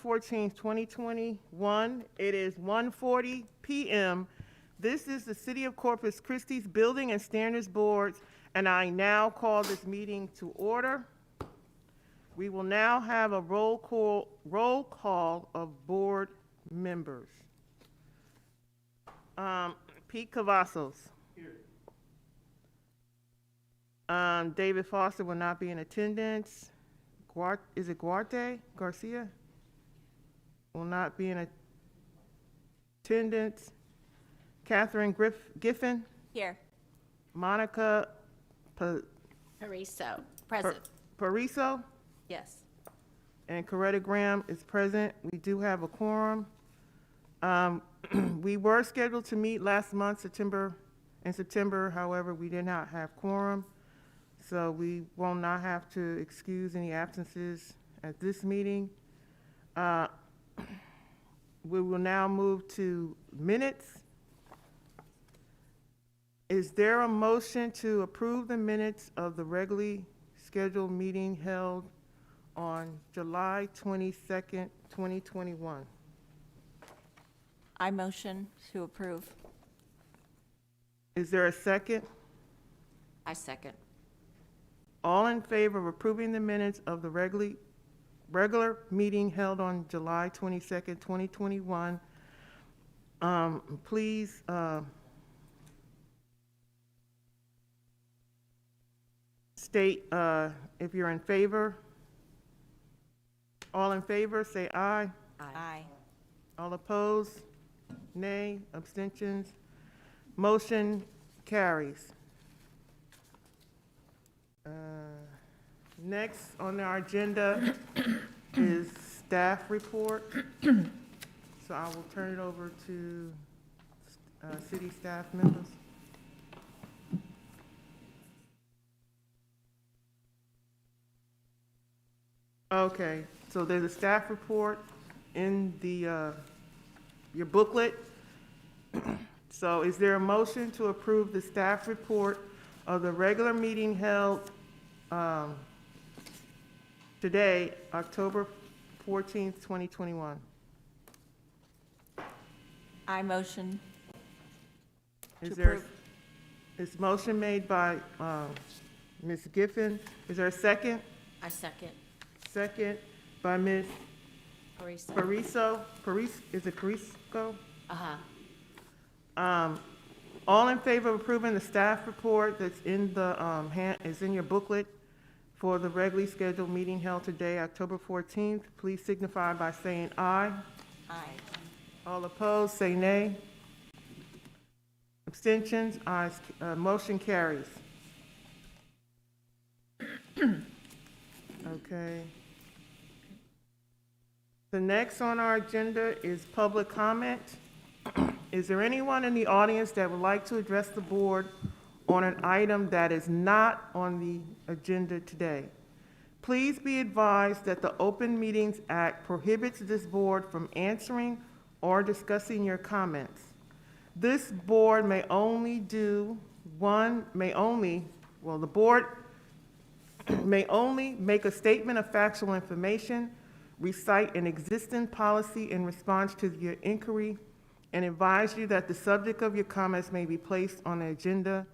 14th, 2021. It is 1:40 p.m. This is the City of Corpus Christi's Building and Standards Board, and I now call this meeting to order. We will now have a roll call of board members. Pete Cavazos. Here. David Foster will not be in attendance. Is it Guarte Garcia? Will not be in attendance. Catherine Giffen? Here. Monica Pariso, present. Pariso? Yes. And Coretta Graham is present. We do have a quorum. We were scheduled to meet last month, in September, however, we did not have quorum. So we will not have to excuse any absences at this meeting. We will now move to minutes. Is there a motion to approve the minutes of the regularly scheduled meeting held on July 22nd, 2021? I motion to approve. Is there a second? I second. All in favor of approving the minutes of the regular meeting held on July 22nd, 2021, please state if you're in favor. All in favor, say aye. Aye. All opposed, nay. Abstentions. Motion carries. Next on our agenda is staff report. So I will turn it over to city staff members. Okay, so there's a staff report in the your booklet. So is there a motion to approve the staff report of the regular meeting held today, October 14th, 2021? I motion to Is there, approve. is motion made by Ms. Giffen? Is there a second? I second. Second by Ms. Pariso. Pariso? Is it Parisco? Uh-huh. All in favor of approving the staff report that's in the is in your booklet for the regularly scheduled meeting held today, October 14th, please signify by saying aye. Aye. All opposed, say nay. Abstentions, ayes, motion carries. Okay. The next on our agenda is public comment. Is there anyone in the audience that would like to address the board on an item that is not on the agenda today? Please be advised that the Open Meetings Act prohibits this board from answering or discussing your comments. This board the board may only make a statement of factual information, recite an existing policy in response to your inquiry, and advise you that the subject of your comments may be placed on the agenda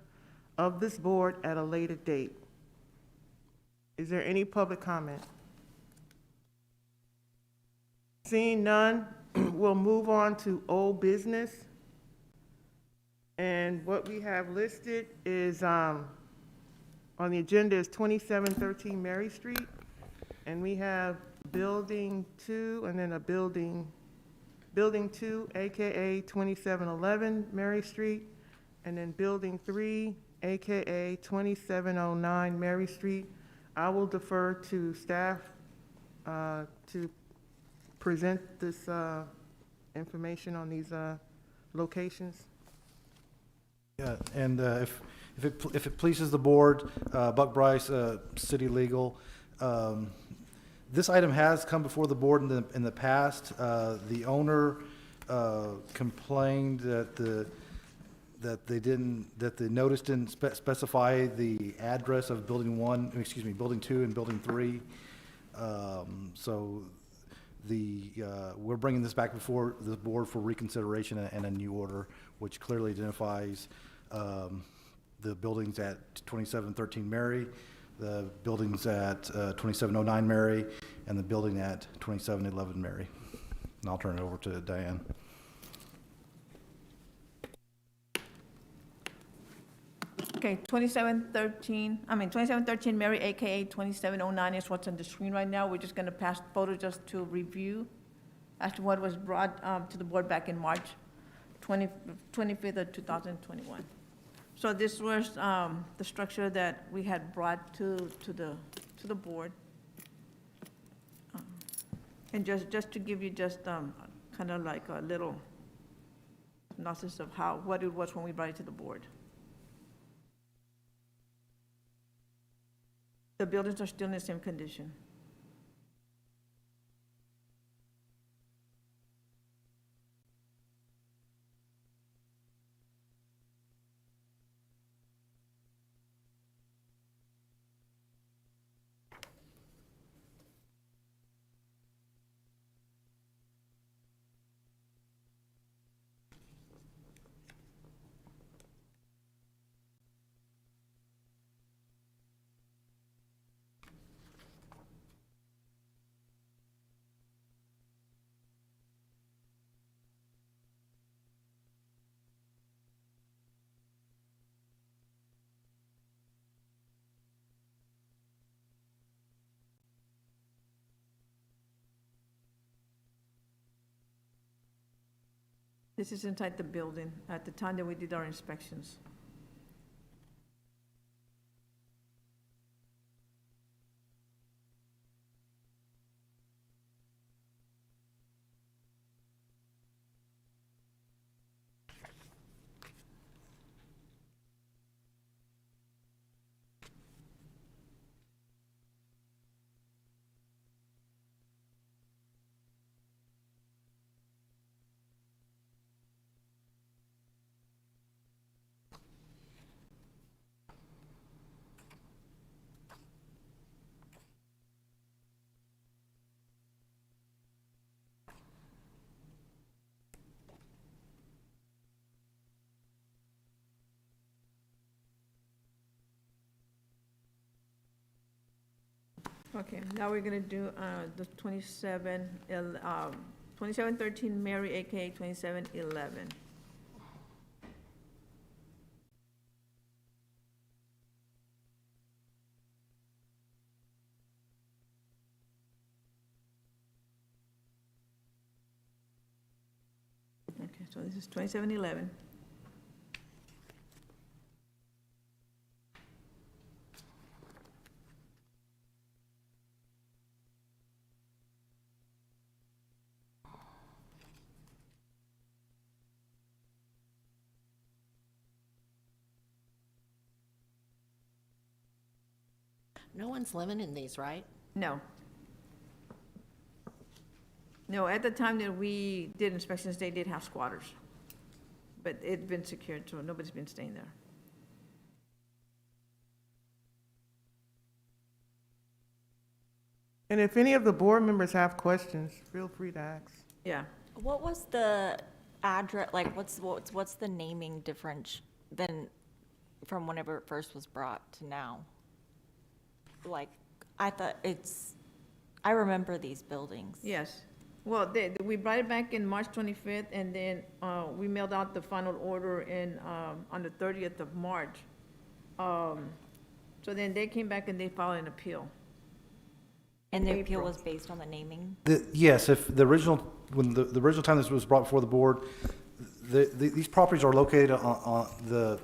of this board at a later date. Is there any public comment? Seeing none, we'll move on to old business. And what we have listed is, on the agenda is 2713 Mary Street. And we have Building 2 and then a Building 2, AKA 2711 Mary Street, and then Building 3, AKA 2709 Mary Street. I will defer to staff to present this information on these locations. Yeah, and if it pleases the board, Buck Bryce, City Legal. This item has come before the board in the past. The owner complained that the notice didn't specify the address of Building 2 and Building 3. So we're bringing this back before the board for reconsideration and a new order, which clearly identifies the buildings at 2713 Mary, the buildings at 2709 Mary, and the building at 2711 Mary. And I'll turn it over to Diane. Okay, 2713 Mary, AKA 2709 is what's on the screen right now. We're just going to pass photos just to review as to what was brought to the board back in March 25th of 2021. So this was the structure that we had brought to the board. And just to give you just kind of like a little synopsis of what it was when we brought it to the board. The buildings are still in the same condition. This is inside the building at the time that we did our inspections. Okay, now we're gonna do the 2713 Mary, AKA 2711. Okay, so this is 2711. No one's living in these, right? No. No, at the time that we did inspections, they did have squatters. But it'd been secured, so nobody's been staying there. And if any of the board members have questions, feel free to ask. Yeah. What was the address, like, what's the naming difference than from whenever it first was brought to now? Like, I remember these buildings. Yes. Well, we brought it back in March 25th, and then we mailed out the final order on the 30th of March. So then they came back and they filed an appeal. And the appeal April. was based on the naming? Yes, if the original, when the original time this was brought before the board, these properties are located on the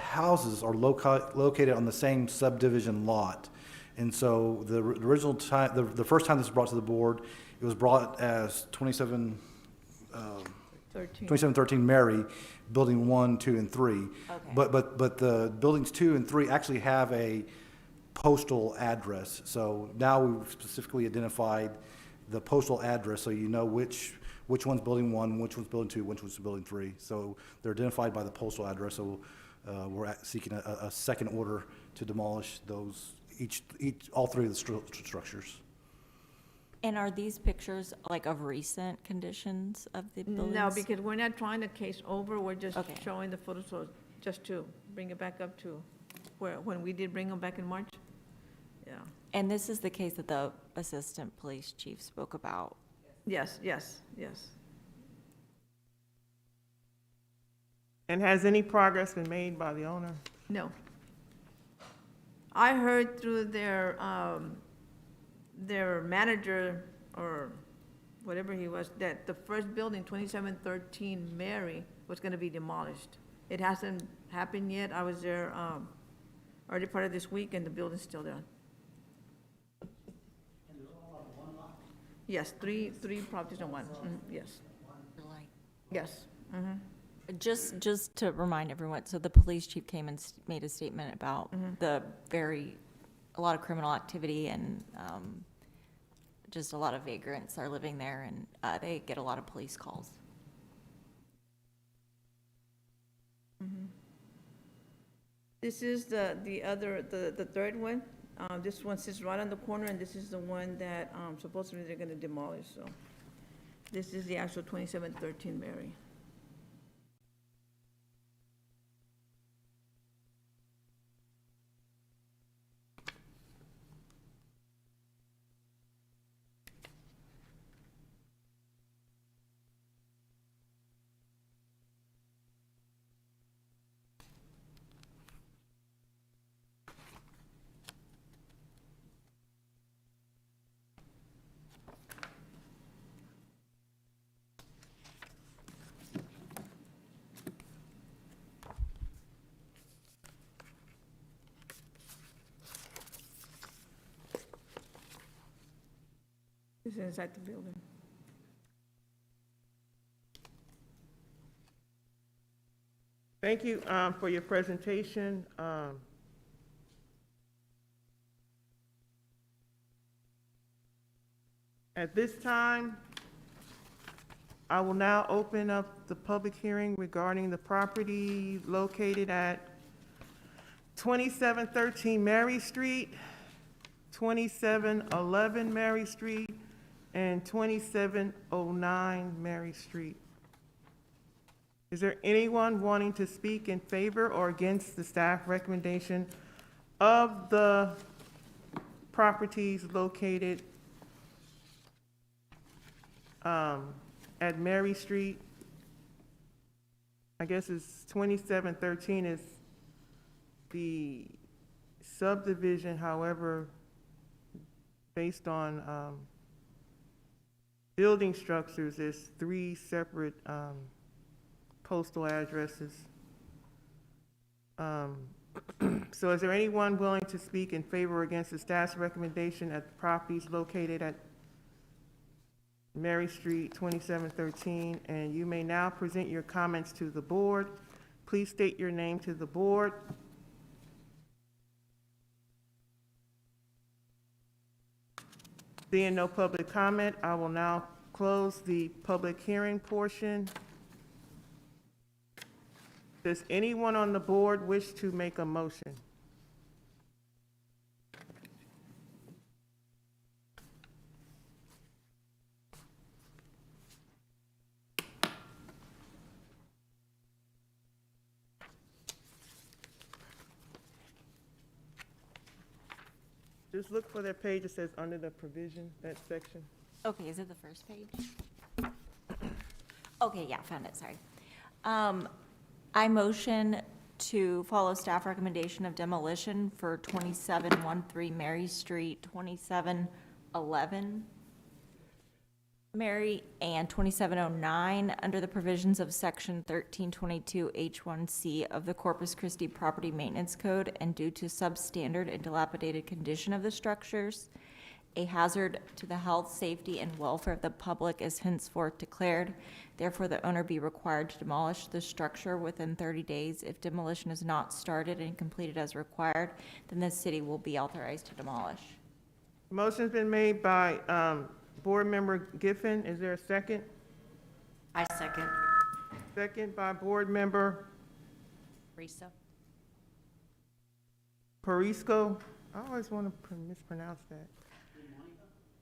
houses are located on the same subdivision lot. And so the original time, the first time this was brought to the board, it was brought as 2713 Mary, building 1, 2, and 3. Okay. But the buildings 2 and 3 actually have a postal address. So now we've specifically identified the postal address, so you know which one's building 1, which one's building 2, which one's building 3. So they're identified by the postal address. So we're seeking a second order to demolish those, all three of the structures. And are these pictures like of recent conditions of the buildings? No, because we're not trying the case over, we're just Okay. showing the photos, so just to bring it back up to where, when we did bring them back in March. Yeah, And this is the case that the assistant police chief spoke about. yes, yes, yes. And has any progress been made by the owner? No. I heard through their manager, or whatever he was, that the first building, 2713 Mary, was gonna be demolished. It hasn't happened yet. I was there, early part of this week, and the building's still there. Yes, three properties on one, yes, yes, Just to remind everyone, so the police chief came and made a statement about a lot of criminal activity and just a lot of vagrants are living there, and they get a lot of police calls. This is the third one. This one sits right on the corner, and this is the one that supposedly they're gonna demolish, so. This is the actual 2713 Mary. This is inside the building. Thank you for your presentation. At this time, I will now open up the public hearing regarding the property located at 2713 Mary Street, 2711 Mary Street, and 2709 Mary Street. Is there anyone wanting to speak in favor or against the staff recommendation of the properties located at Mary Street? I guess it's 2713 is the subdivision, however, based on building structures, there's 3 separate postal addresses. So is there anyone willing to speak in favor or against the staff's recommendation at the properties located at Mary Street, 2713? And you may now present your comments to the board. Please state your name to the board. Seeing no public comment, I will now close the public hearing portion. Does anyone on the board wish to make a motion? Just look for that page that says under the provision, that section. Okay, is it the first page? Okay, yeah, found it, sorry. I motion to follow staff recommendation of demolition for 2713 Mary Street, 2711 Mary, and 2709 under the provisions of Section 1322 H1C of the Corpus Christi Property Maintenance Code, and due to substandard and dilapidated condition of the structures, a hazard to the health, safety, and welfare of the public is henceforth declared. Therefore, the owner be required to demolish the structure within 30 days. If demolition is not started and completed as required, then the city will be authorized to demolish. Motion's been made by Board Member Giffen. Is there a second? I second. Second by Board Member Risa? Parisco. I always want to mispronounce that.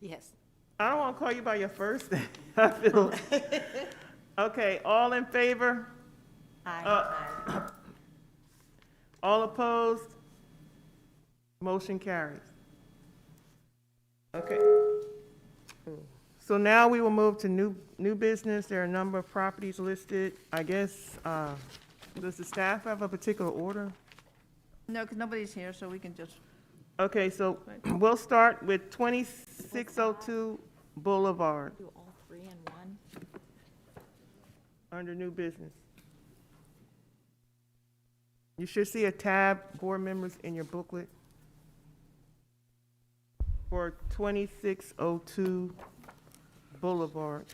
Yes. I don't want to call you by your first name. I feel. Okay, all in favor? Aye. All opposed? Motion carries. Okay. So now we will move to new business. There are a number of properties listed. I guess, does the staff have a particular order? No, because nobody's here, so we can just, Okay, so we'll start with 2602 Boulevard, Do all three in one? under new business. You should see a tab, board members, in your booklet for 2602 Boulevard.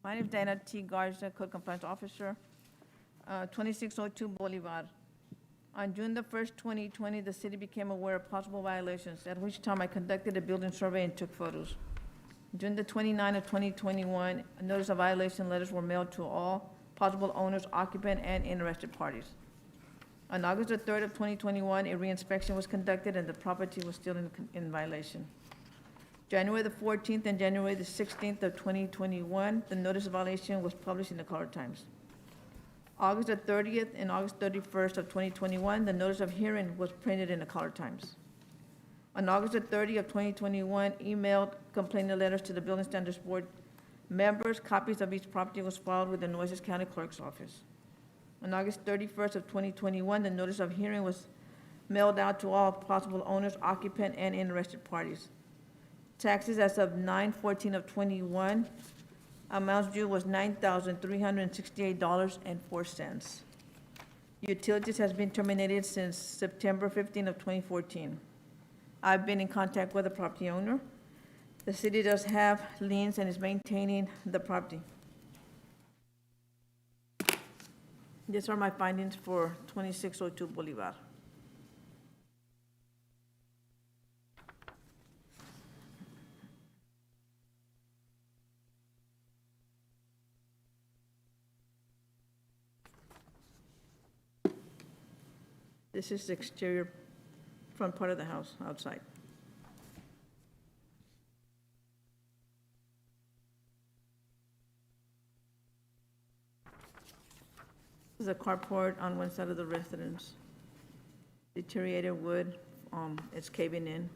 my name is Dana T. Garza, Code Compliance Officer, 2602 Bolivar. On June the 1st, 2020, the city became aware of possible violations, at which time I conducted a building survey and took photos. June the 29th of 2021, a notice of violation letters were mailed to all possible owners, occupant, and interested parties. On August the 3rd of 2021, a reinspection was conducted and the property was still in violation. January the 14th and January the 16th of 2021, the notice of violation was published in the Color Times. August the 30th and August 31st of 2021, the notice of hearing was printed in the Color Times. On August the 30th of 2021, emailed complaining letters to the Building Standards Board members. Copies of each property was filed with the Nueces County Clerk's Office. On August 31st of 2021, the notice of hearing was mailed out to all possible owners, occupant, and interested parties. Taxes as of 9/14 of '21, amounts due was $9,368.04. Utilities has been terminated since September 15 of 2014. I've been in contact with the property owner. The city does have liens and is maintaining the property. These are my findings for 2602 Bolivar. This is the exterior front part of the house, outside. This is a carport on one side of the residence. Deteriorated wood, it's caving in.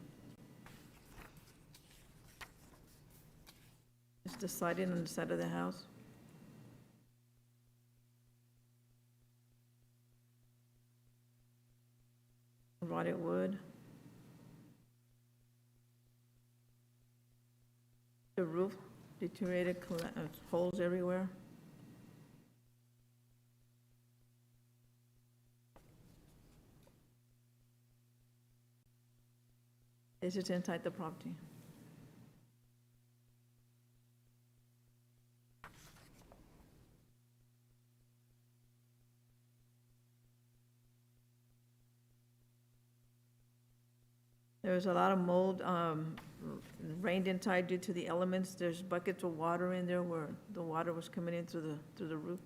It's the siding on the side of the house. Rotted wood. The roof deteriorated, holes everywhere. This is inside the property. There's a lot of mold, rained inside due to the elements. There's buckets of water in there where the water was coming in through the roof.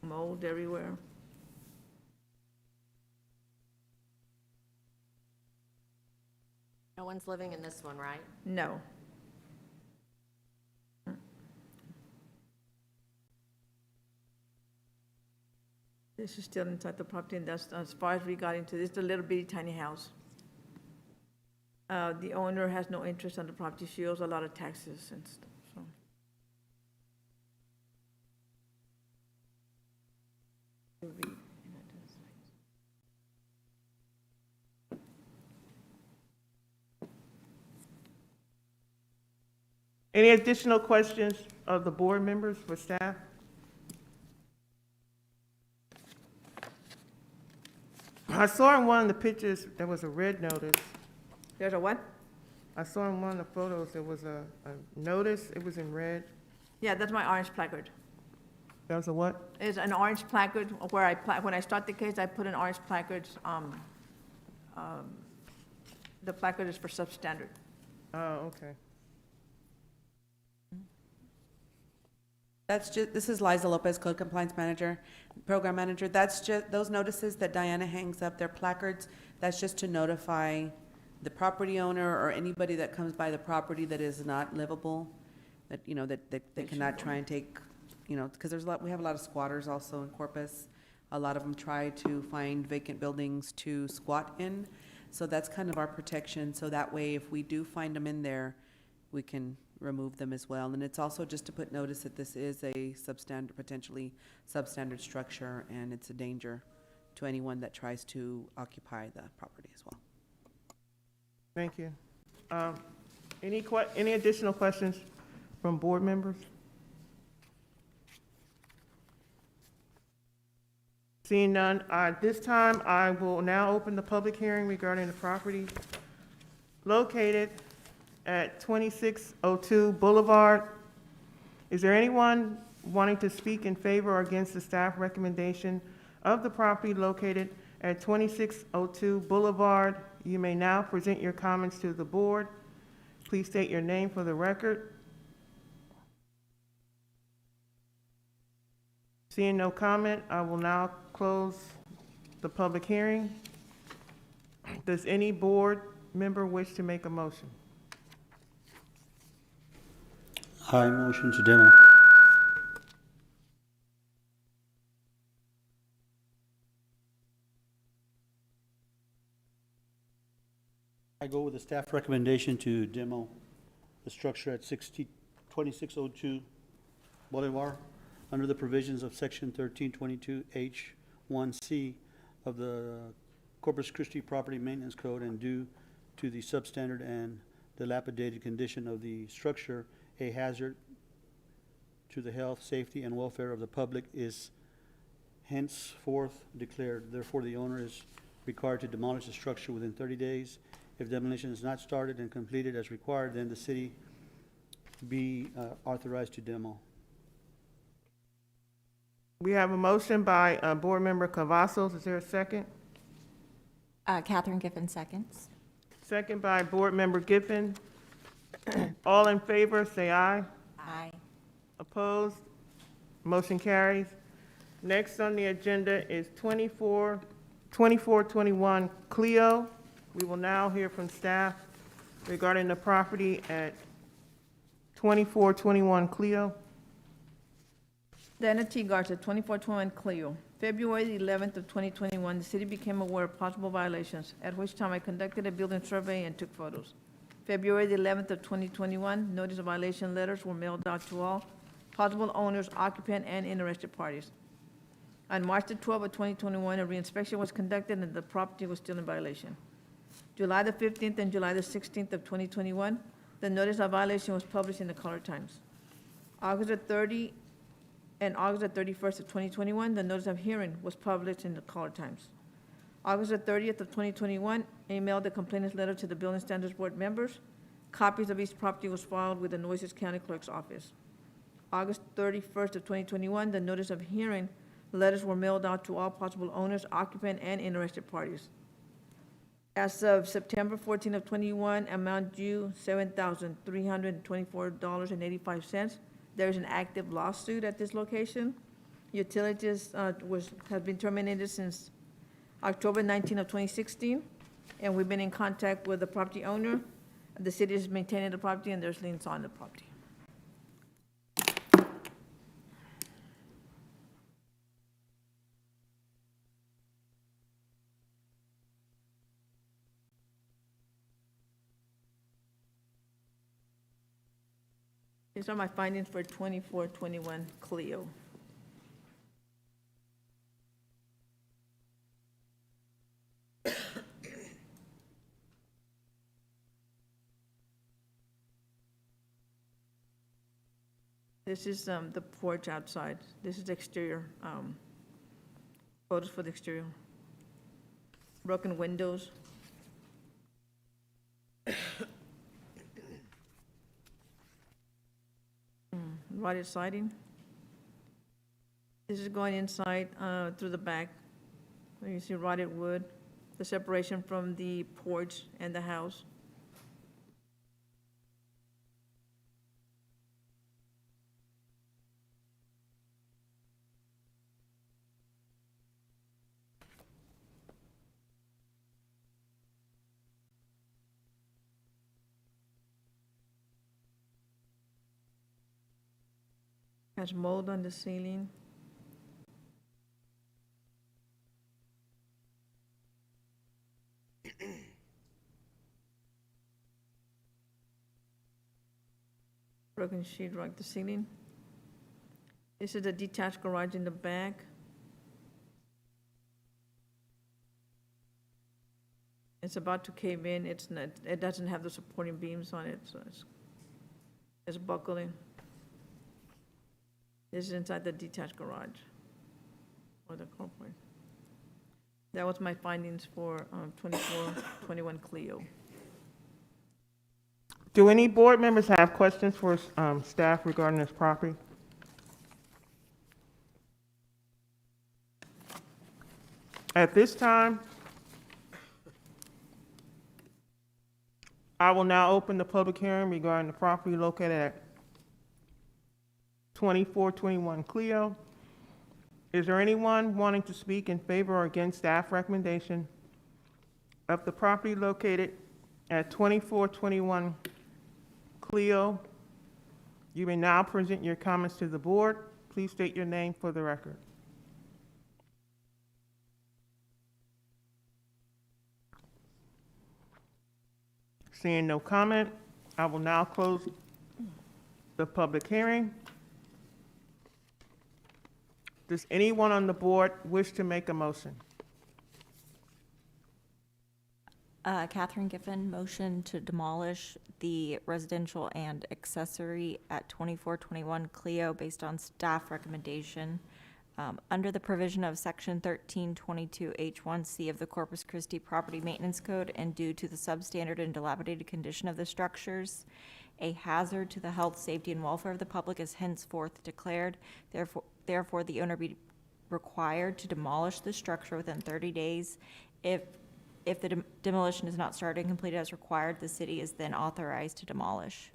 Mold everywhere. No one's living in this one, right? No. This is still inside the property, and that's as far as we got into this, the little bitty tiny house. The owner has no interest on the property. She owes a lot of taxes and stuff, so. Any additional questions of the board members for staff? I saw in one of the pictures, there was a red notice. There's a what? I saw in one of the photos, there was a notice, it was in red. Yeah, that's my orange placard. There was a what? It's an orange placard where when I start the case, I put an orange placard. The placard is for substandard. Oh, okay. That's just, this is Liza Lopez, Code Compliance Manager, Program Manager. That's just, those notices that Diana hangs up, their placards, that's just to notify the property owner or anybody that comes by the property that is not livable, that, you know, that they cannot try and take, you know, because there's a lot, we have a lot of squatters also in Corpus. A lot of them try to find vacant buildings to squat in. So that's kind of our protection. So that way, if we do find them in there, we can remove them as well. And it's also just to put notice that this is a substandard, potentially substandard structure, and it's a danger to anyone that tries to occupy the property as well. Thank you. Any additional questions from board members? Seeing none, at this time, I will now open the public hearing regarding the property located at 2602 Boulevard. Is there anyone wanting to speak in favor or against the staff recommendation of the property located at 2602 Boulevard? You may now present your comments to the board. Please state your name for the record. Seeing no comment, I will now close the public hearing. Does any board member wish to make a motion? I motion to demo. I go with the staff recommendation to demo the structure at 2602 Boulevard under the provisions of Section 1322H1C of the Corpus Christi Property Maintenance Code, and due to the substandard and dilapidated condition of the structure, a hazard to the health, safety, and welfare of the public is henceforth declared. Therefore, the owner is required to demolish the structure within 30 days. If demolition is not started and completed as required, then the city be authorized to demo. We have a motion by Board Member Cavazos. Is there a second? Catherine Giffen seconds. Second by Board Member Giffen. All in favor, say aye. Aye. Opposed? Motion carries. Next on the agenda is 2421 Cleo. We will now hear from staff regarding the property at 2421 Cleo. Dana T. Garza, 2421 Cleo. February the 11th of 2021, the city became aware of possible violations, at which time I conducted a building survey and took photos. February the 11th of 2021, notice of violation letters were mailed out to all possible owners, occupant, and interested parties. On March the 12th of 2021, a reinspection was conducted and the property was still in violation. July the 15th and July the 16th of 2021, the notice of violation was published in the Color Times. August the 30th and August the 31st of 2021, the notice of hearing was published in the Color Times. August the 30th of 2021, I mailed the complainant's letter to the Building Standards Board members. Copies of each property was filed with the Oasis County Clerk's office. August 31st of 2021, the notice of hearing letters were mailed out to all possible owners, occupant, and interested parties. As of September 14th of 21, amount due $7,324.85. There is an active lawsuit at this location. Utilities have been terminated since October 19 of 2016, and we've been in contact with the property owner. The city is maintaining the property, and there's liens on the property. These are my findings for 2421 Cleo. This is the porch outside. This is the exterior, photos for the exterior. Broken windows. Rotted siding. This is going inside through the back. You see rotted wood, the separation from the porch and the house. Has mold on the ceiling. Broken sheetrock, the ceiling. This is a detached garage in the back. It's about to cave in. It's not, it doesn't have the supporting beams on it, so it's buckling. This is inside the detached garage or the carport. That was my findings for 2421 Cleo. Do any board members have questions for staff regarding this property? At this time, I will now open the public hearing regarding the property located at 2421 Cleo. Is there anyone wanting to speak in favor or against staff recommendation of the property located at 2421 Cleo? You may now present your comments to the board. Please state your name for the record. Seeing no comment, I will now close the public hearing. Does anyone on the board wish to make a motion? Catherine Giffen, motion to demolish the residential and accessory at 2421 Cleo based on staff recommendation. Under the provision of Section 1322H1C of the Corpus Christi Property Maintenance Code and due to the substandard and dilapidated condition of the structures, a hazard to the health, safety, and welfare of the public is henceforth declared. Therefore, the owner be required to demolish the structure within 30 days. If the demolition is not started and completed as required, the city is then authorized to demolish.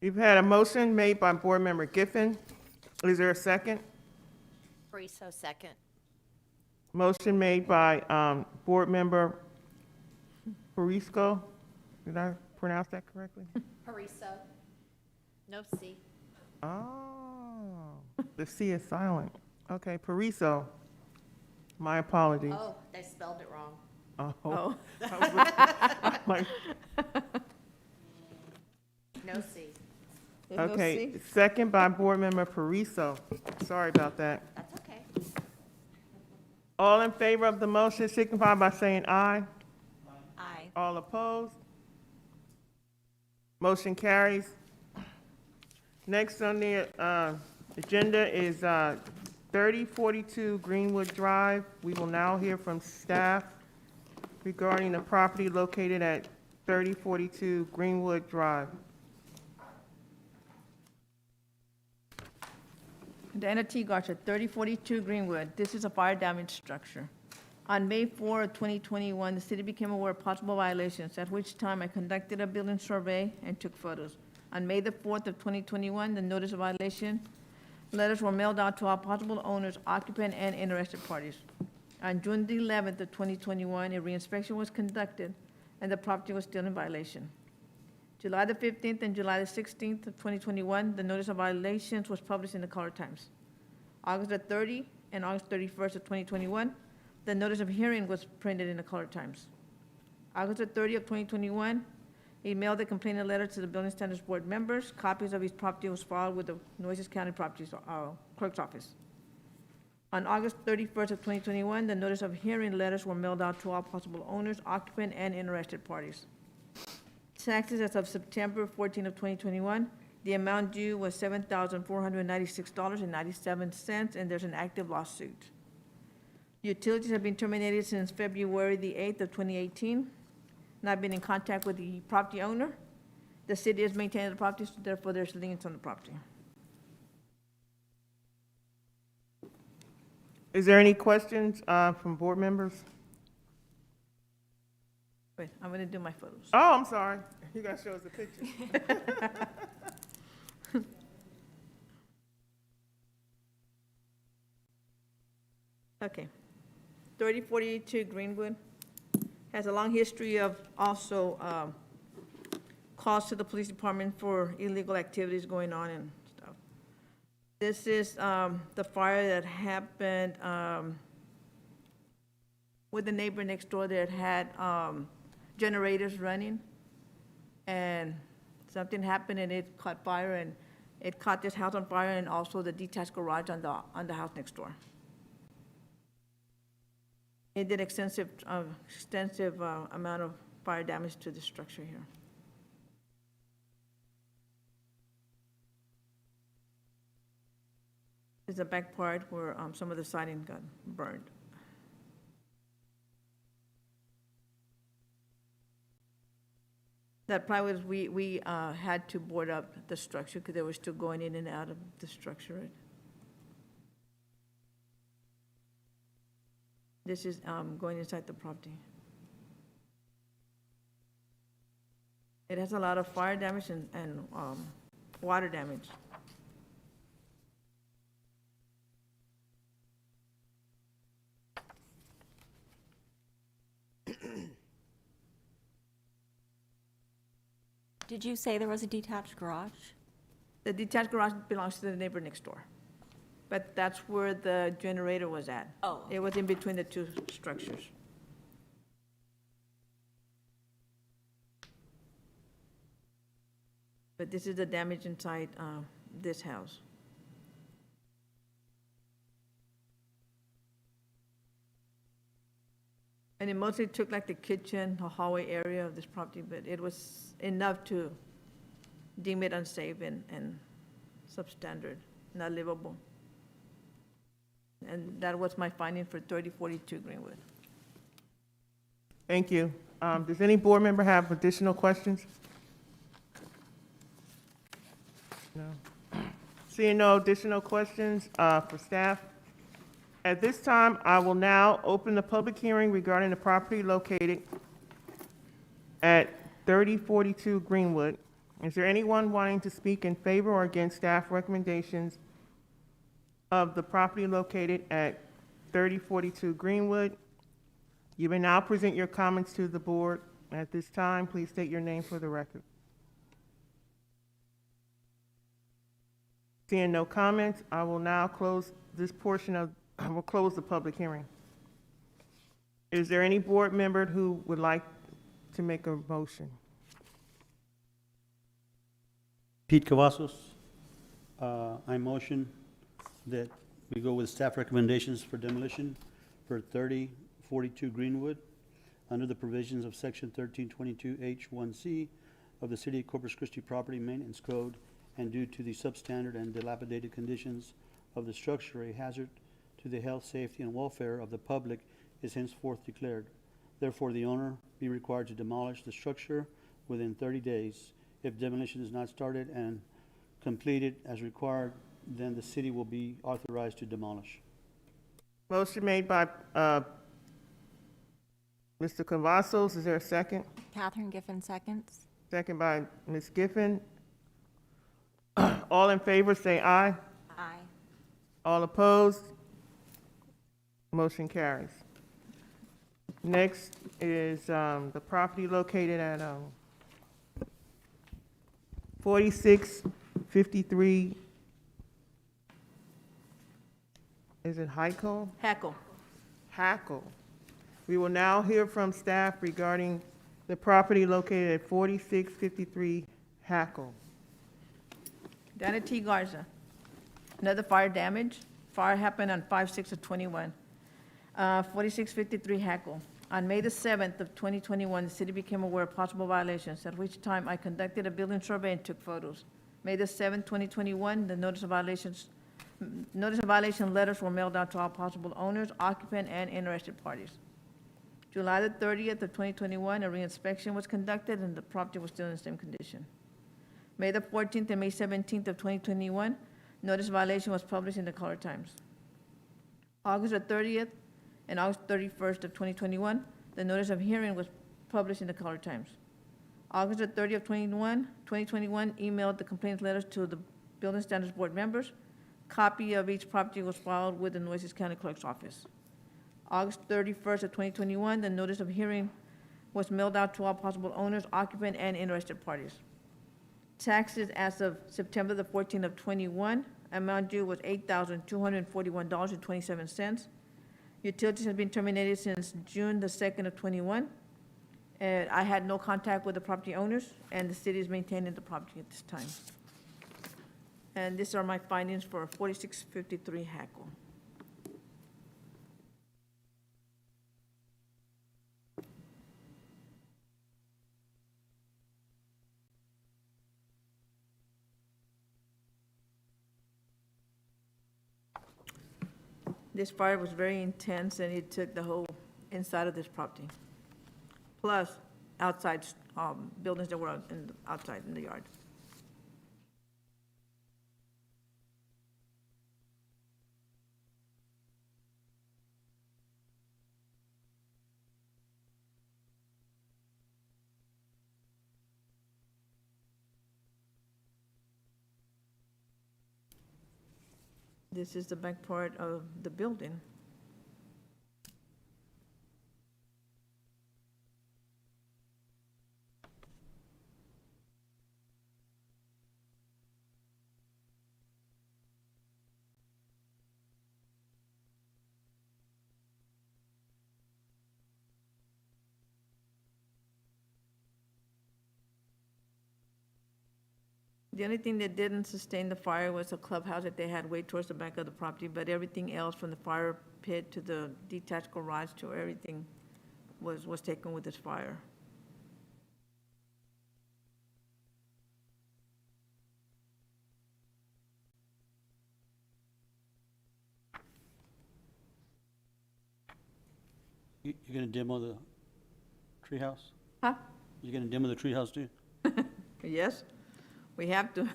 You've had a motion made by Board Member Giffen. Is there a second? Friso, second. Motion made by Board Member Parisco. Did I pronounce that correctly? Pariso. No C. Oh, the C is silent. Okay, Pariso. My apologies. Oh, they spelled it wrong. Oh. Oh. Like, No C. There's no okay, C? second by Board Member Pariso. Sorry about that. That's okay. All in favor of the motion signify by saying aye. Aye. All opposed? Motion carries. Next on the agenda is 3042 Greenwood Drive. We will now hear from staff regarding the property located at 3042 Greenwood Drive. Diana T. Garcia, 3042 Greenwood. This is a fire damaged structure. On May 4 of 2021, the city became aware of possible violations, at which time I conducted a building survey and took photos. On May the 4th of 2021, the notice of violation letters were mailed out to all possible owners, occupant, and interested parties. On June the 11th of 2021, a reinspection was conducted, and the property was still in violation. July the 15th and July the 16th of 2021, the notice of violations was published in the Color Times. August the 30th and August 31st of 2021, the notice of hearing was printed in the Color Times. August the 30th of 2021, he mailed the complaint letter to the Building Standards Board members. Copies of his property was filed with the Oasis County Properties Clerk's Office. On August 31st of 2021, the notice of hearing letters were mailed out to all possible owners, occupant, and interested parties. Taxes as of September 14 of 2021, the amount due was $7,496.97, and there's an active lawsuit. Utilities have been terminated since February the 8th of 2018, and I've been in contact with the property owner. The city is maintaining the property, so therefore there's liens on the property. Is there any questions from board members? Wait, I'm gonna do my photos. Oh, I'm sorry. You gotta show us the picture. Okay. 3042 Greenwood has a long history of also calls to the police department for illegal activities going on and This is the fire that happened with the neighbor next door that had generators running. And something happened and it caught fire, and it caught this house on fire and also the detached garage on the house next door. It did extensive amount of fire damage to the structure here. There's a back part where some of the siding got burned. That plywood, we had to board up the structure because they were still going in and out of the structure. This is going inside the property. It has a lot of fire damage and water damage. Did you say there was a detached garage? The detached garage belongs to the neighbor next door, but that's where the generator was at. Oh. It was in between the two structures. But this is the damage inside this house. And it mostly took like the kitchen, the hallway area of this property, but it was enough to deem it unsafe and substandard, not livable. And that was my finding for 3042 Greenwood. Thank you. Does any board member have additional questions? No. Seeing no additional questions for staff, at this time, I will now open the public hearing regarding the property located at 3042 Greenwood. Is there anyone wanting to speak in favor or against staff recommendations of the property located at 3042 Greenwood? You may now present your comments to the board. At this time, please state your name for the record. Seeing no comments, I will now close this portion of, I will close the public hearing. Is there any board member who would like to make a motion? Pete Cavazos, I motion that we go with staff recommendations for demolition for 3042 Greenwood under the provisions of Section 1322H1C of the City of Corpus Christi Property Maintenance Code, and due to the substandard and dilapidated conditions of the structure, a hazard to the health, safety, and welfare of the public is henceforth declared. Therefore, the owner be required to demolish the structure within 30 days. If demolition is not started and completed as required, then the city will be authorized to demolish. Motion made by Mr. Cavazos. Is there a second? Catherine Giffen seconds. Second by Ms. Giffen. All in favor, say aye. Aye. All opposed? Motion carries. Next is the property located at 4653, is it Hackle? Hackle. Hackle. We will now hear from staff regarding the property located at 4653 Hackle. Dana T. Garza. Another fire damage. Fire happened on 5/6/21. 4653 Hackle. On May the 7th of 2021, the city became aware of possible violations, at which time I conducted a building survey and took photos. May the 7th, 2021, the notice of violation letters were mailed out to all possible owners, occupant, and interested parties. July the 30th of 2021, a reinspection was conducted and the property was still in the same condition. May the 14th and May 17th of 2021, notice violation was published in the Color Times. August the 30th and August 31st of 2021, the notice of hearing was published in the Color Times. August the 30th of 2021, emailed the complaint letters to the Building Standards Board members. Copy of each property was filed with the Oasis County Clerk's office. August 31st of 2021, the notice of hearing was mailed out to all possible owners, occupant, and interested parties. Taxes as of September the 14th of 21 Amount due was $8,241.27. Utilities have been terminated since June the 2nd of '21. And I had no contact with the property owners, and the city is maintaining the property at this time. And these are my findings for 4653 Hackle. This fire was very intense, and it took the whole inside of this property, plus outside buildings that were outside in the yard. This is the back part of the building. The only thing that didn't sustain the fire was a clubhouse that they had way towards the back of the property, but everything else, from the fire pit to the detached garage to everything, was taken with this fire. You're gonna demo the treehouse? Huh? You're gonna demo the treehouse too? Yes, we have to.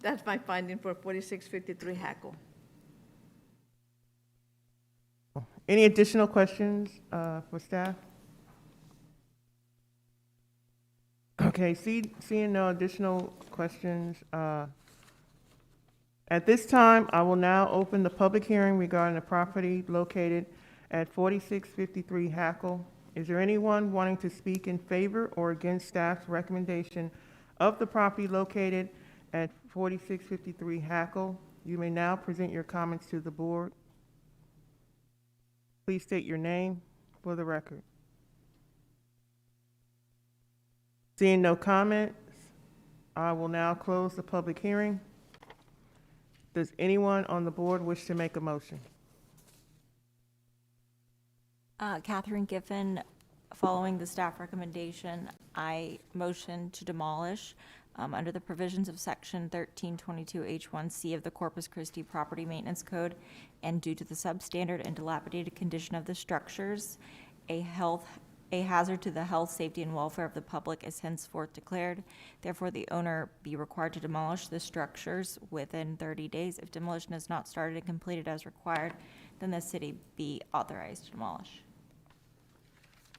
That's my finding for 4653 Hackle. Any additional questions for staff? Okay, seeing no additional questions, at this time, I will now open the public hearing regarding the property located at 4653 Hackle. Is there anyone wanting to speak in favor or against staff's recommendation of the property located at 4653 Hackle? You may now present your comments to the board. Please state your name for the record. Seeing no comments, I will now close the public hearing. Does anyone on the board wish to make a motion? Catherine Giffen, following the staff recommendation, I motion to demolish under the provisions of Section 1322H1C of the Corpus Christi Property Maintenance Code, and due to the substandard and dilapidated condition of the structures, a hazard to the health, safety, and welfare of the public is henceforth declared. Therefore, the owner be required to demolish the structures within 30 days. If demolition is not started and completed as required, then the city be authorized to demolish.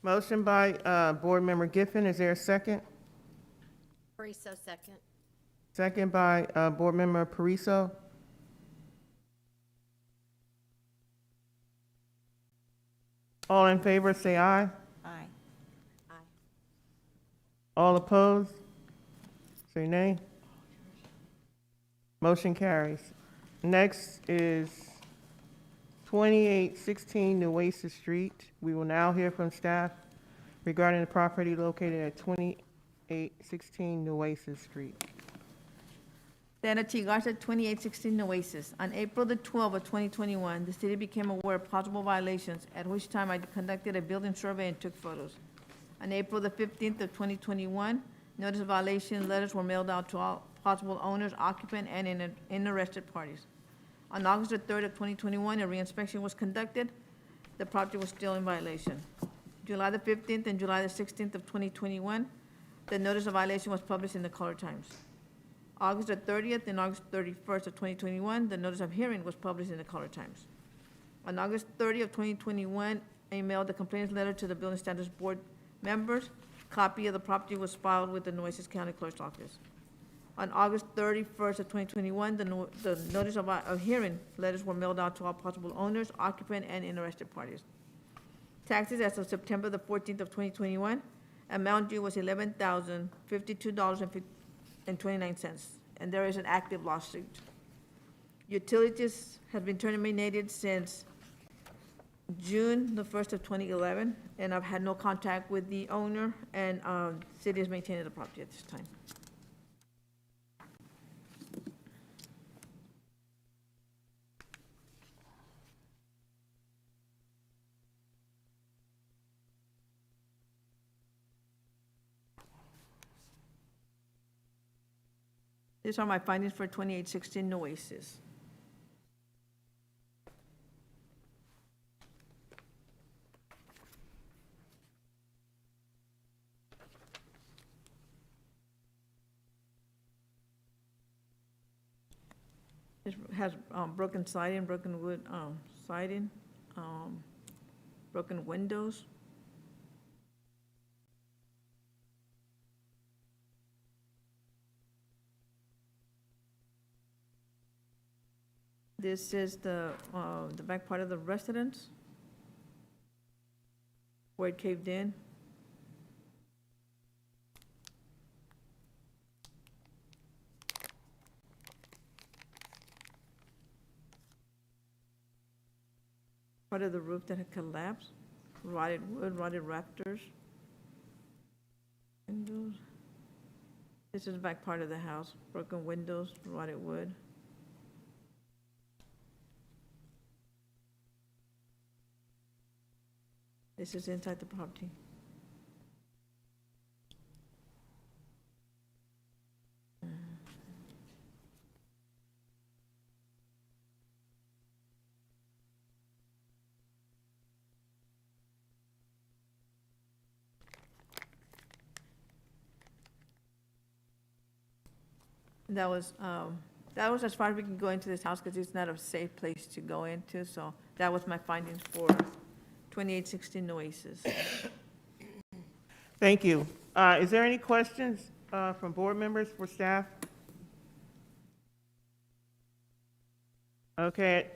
Motion by Board Member Giffen. Is there a second? Pariso, second. Second by Board Member Pariso. All in favor, say aye. Aye. Aye. All opposed, say nay. Motion carries. Next is 2816 New Oasis Street. We will now hear from staff regarding the property located at 2816 New Oasis Street. Dana T. Garza, 2816 Oasis. On April the 12th of 2021, the city became aware of possible violations, at which time I conducted a building survey and took photos. On April the 15th of 2021, notice of violation letters were mailed out to all possible owners, occupant, and interested parties. On August the 3rd of 2021, a reinspection was conducted. The property was still in violation. July the 15th and July the 16th of 2021, the notice of violation was published in the Color Times. August the 30th and August 31st of 2021, the notice of hearing was published in the Color Times. On August 30th of 2021, I mailed the complaints letter to the Building Standards Board members. Copy of the property was filed with the Nueces County Clerk's Office. On August 31st of 2021, the notice of hearing letters were mailed out to all possible owners, occupant, and interested parties. Taxes as of September the 14th of 2021, amount due was $11,052.29, and there is an active lawsuit. Utilities has been terminated since June the 1st of 2011, and I've had no contact with the owner, and city is maintaining the property at this time. These are my findings for 2816 Oasis. It has broken siding, broken wood siding, broken windows. This is the back part of the residence where it caved in. Part of the roof that had collapsed, rotted wood, rotted rafters. Windows. This is the back part of the house, broken windows, rotted wood. This is inside the property. That was as far as we can go into this house because it's not a safe place to go into, so that was my findings for 2816 Oasis. Thank you. Is there any questions from board members for staff? Okay.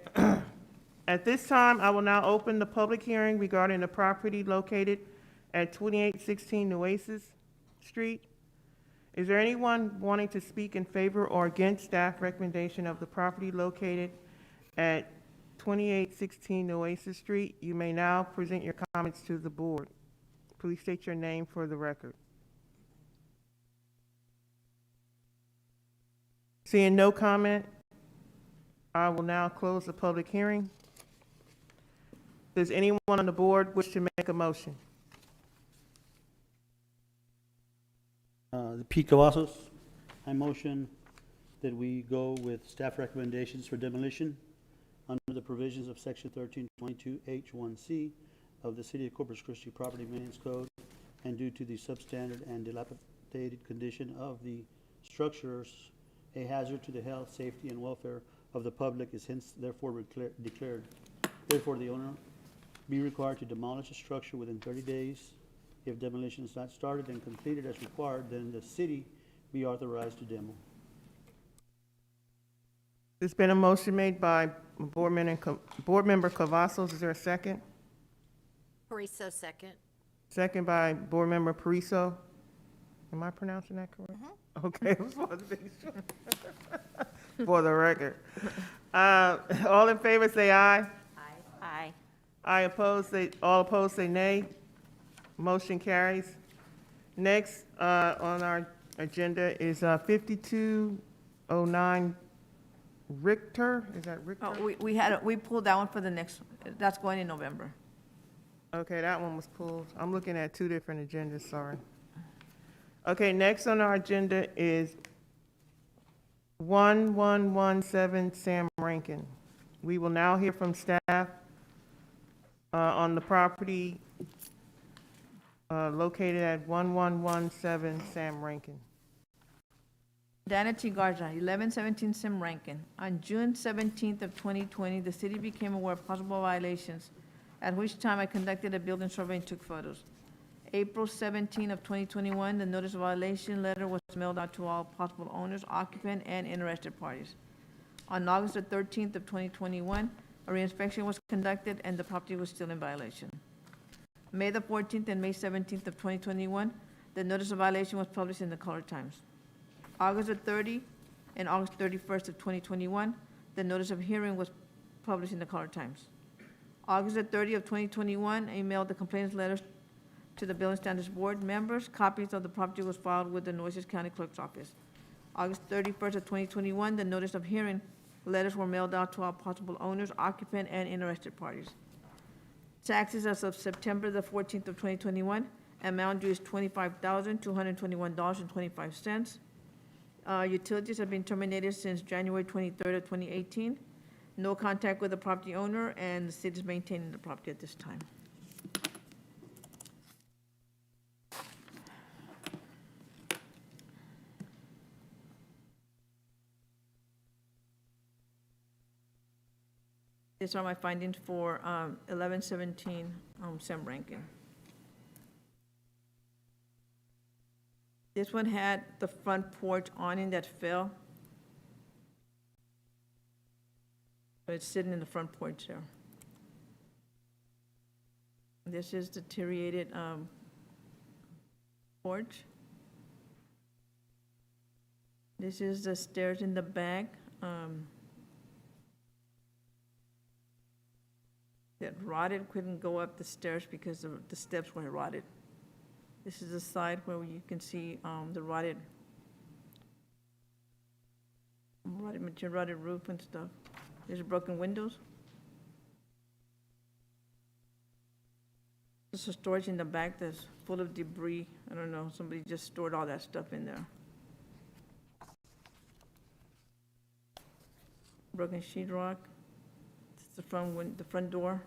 At this time, I will now open the public hearing regarding the property located at 2816 Oasis Street. Is there anyone wanting to speak in favor or against staff recommendation of the property located at 2816 Oasis Street? You may now present your comments to the board. Please state your name for the record. Seeing no comment, I will now close the public hearing. Does anyone on the board wish to make a motion? Pete Cavazos, I motion that we go with staff recommendations for demolition under the provisions of section 1322H1C of the City of Corpus Christi Property Maintenance Code, and due to the substandard and dilapidated condition of the structures, a hazard to the health, safety, and welfare of the public is hence therefore declared. Therefore, the owner be required to demolish the structure within 30 days. If demolition is not started and completed as required, then the city be authorized to demo. There's been a motion made by Board Member Cavazos. Is there a second? Pariso, second. Second by Board Member Pariso. Am I pronouncing that correct? Okay, I was supposed to make sure. For the record. All in favor, say aye. Aye. All opposed, say nay. Motion carries. Next, on our agenda is 5209 Richter. Is that Richter? We pulled that one for the next, that's going in November. Okay, that one was pulled. I'm looking at two different agendas, sorry. Okay, next on our agenda is 1117 Sam Rankin. We will now hear from staff on the property located at 1117 Sam Rankin. Dana T. Garza, 1117 Sam Rankin. On June 17th of 2020, the city became aware of possible violations, at which time I conducted a building survey and took photos. April 17 of 2021, the notice of violation letter was mailed out to all possible owners, occupant, and interested parties. On August the 13th of 2021, a reinspection was conducted and the property was still in violation. May the 14th and May 17th of 2021, the notice of violation was published in the Color Times. August the 30th and August 31st of 2021, The notice of hearing was published in the Color Times. August the 30th of 2021, I mailed the complaints letters to the Building Standards Board members. Copies of the property was filed with the Oasis County Clerk's Office. August 31st of 2021, the notice of hearing letters were mailed out to all possible owners, occupant, and interested parties. Taxes as of September the 14th of 2021, amount due is $25,221.25. Utilities have been terminated since January 23rd of 2018. No contact with the property owner, and the city is maintaining the property at this time. These are my findings for 1117 Sam Rankin. This one had the front porch awning that fell. But it's sitting in the front porch there. This is deteriorated porch. This is the stairs in the back. That rotted, couldn't go up the stairs because the steps were rotted. This is the side where you can see the rotted material, rotted roof and stuff. There's broken windows. There's a storage in the back that's full of debris. I don't know, somebody just stored all that stuff in there. Broken sheetrock. This is the front door.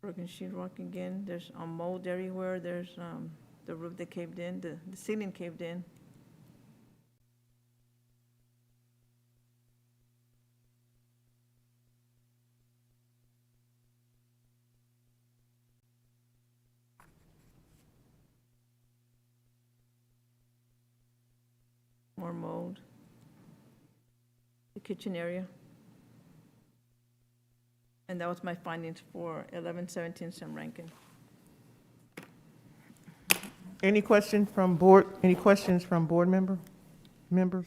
Broken sheetrock again. There's mold everywhere. There's the roof that caved in, the ceiling caved in. More mold. The kitchen area. And that was my findings for 1117 Sam Rankin. Any questions from board members?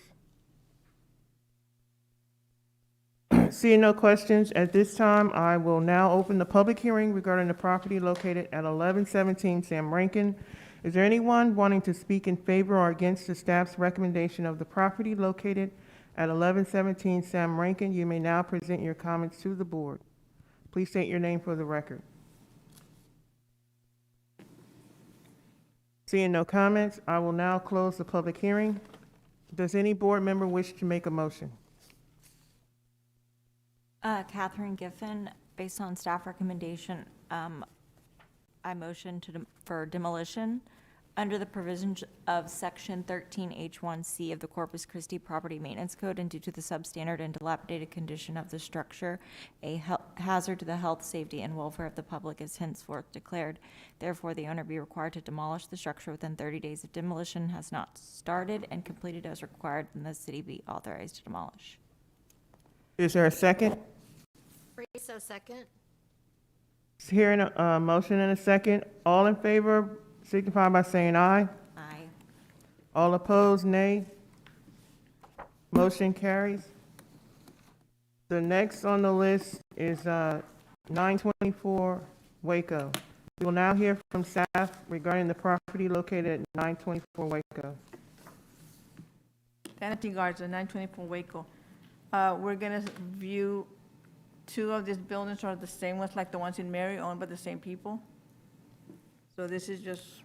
Seeing no questions, at this time, I will now open the public hearing regarding the property located at 1117 Sam Rankin. Is there anyone wanting to speak in favor or against the staff's recommendation of the property located at 1117 Sam Rankin? You may now present your comments to the board. Please state your name for the record. Seeing no comments, I will now close the public hearing. Does any board member wish to make a motion? Catherine Giffen, based on staff recommendation, I motion for demolition under the provisions of Section 13H1C of the Corpus Christi Property Maintenance Code, and due to the substandard and dilapidated condition of the structure, a hazard to the health, safety, and welfare of the public is henceforth declared. Therefore, the owner be required to demolish the structure within 30 days if demolition has not started and completed as required, and the city be authorized to demolish. Is there a second? Carrizo, second. Hearing a motion and a second, all in favor signify by saying aye. Aye. All opposed, nay. Motion carries. The next on the list is 924 Waco. We will now hear from staff regarding the property located at 924 Waco. Vanity Garza, 924 Waco. We're gonna view two of these buildings are the same ones like the ones in Mary, owned by the same people. So this is just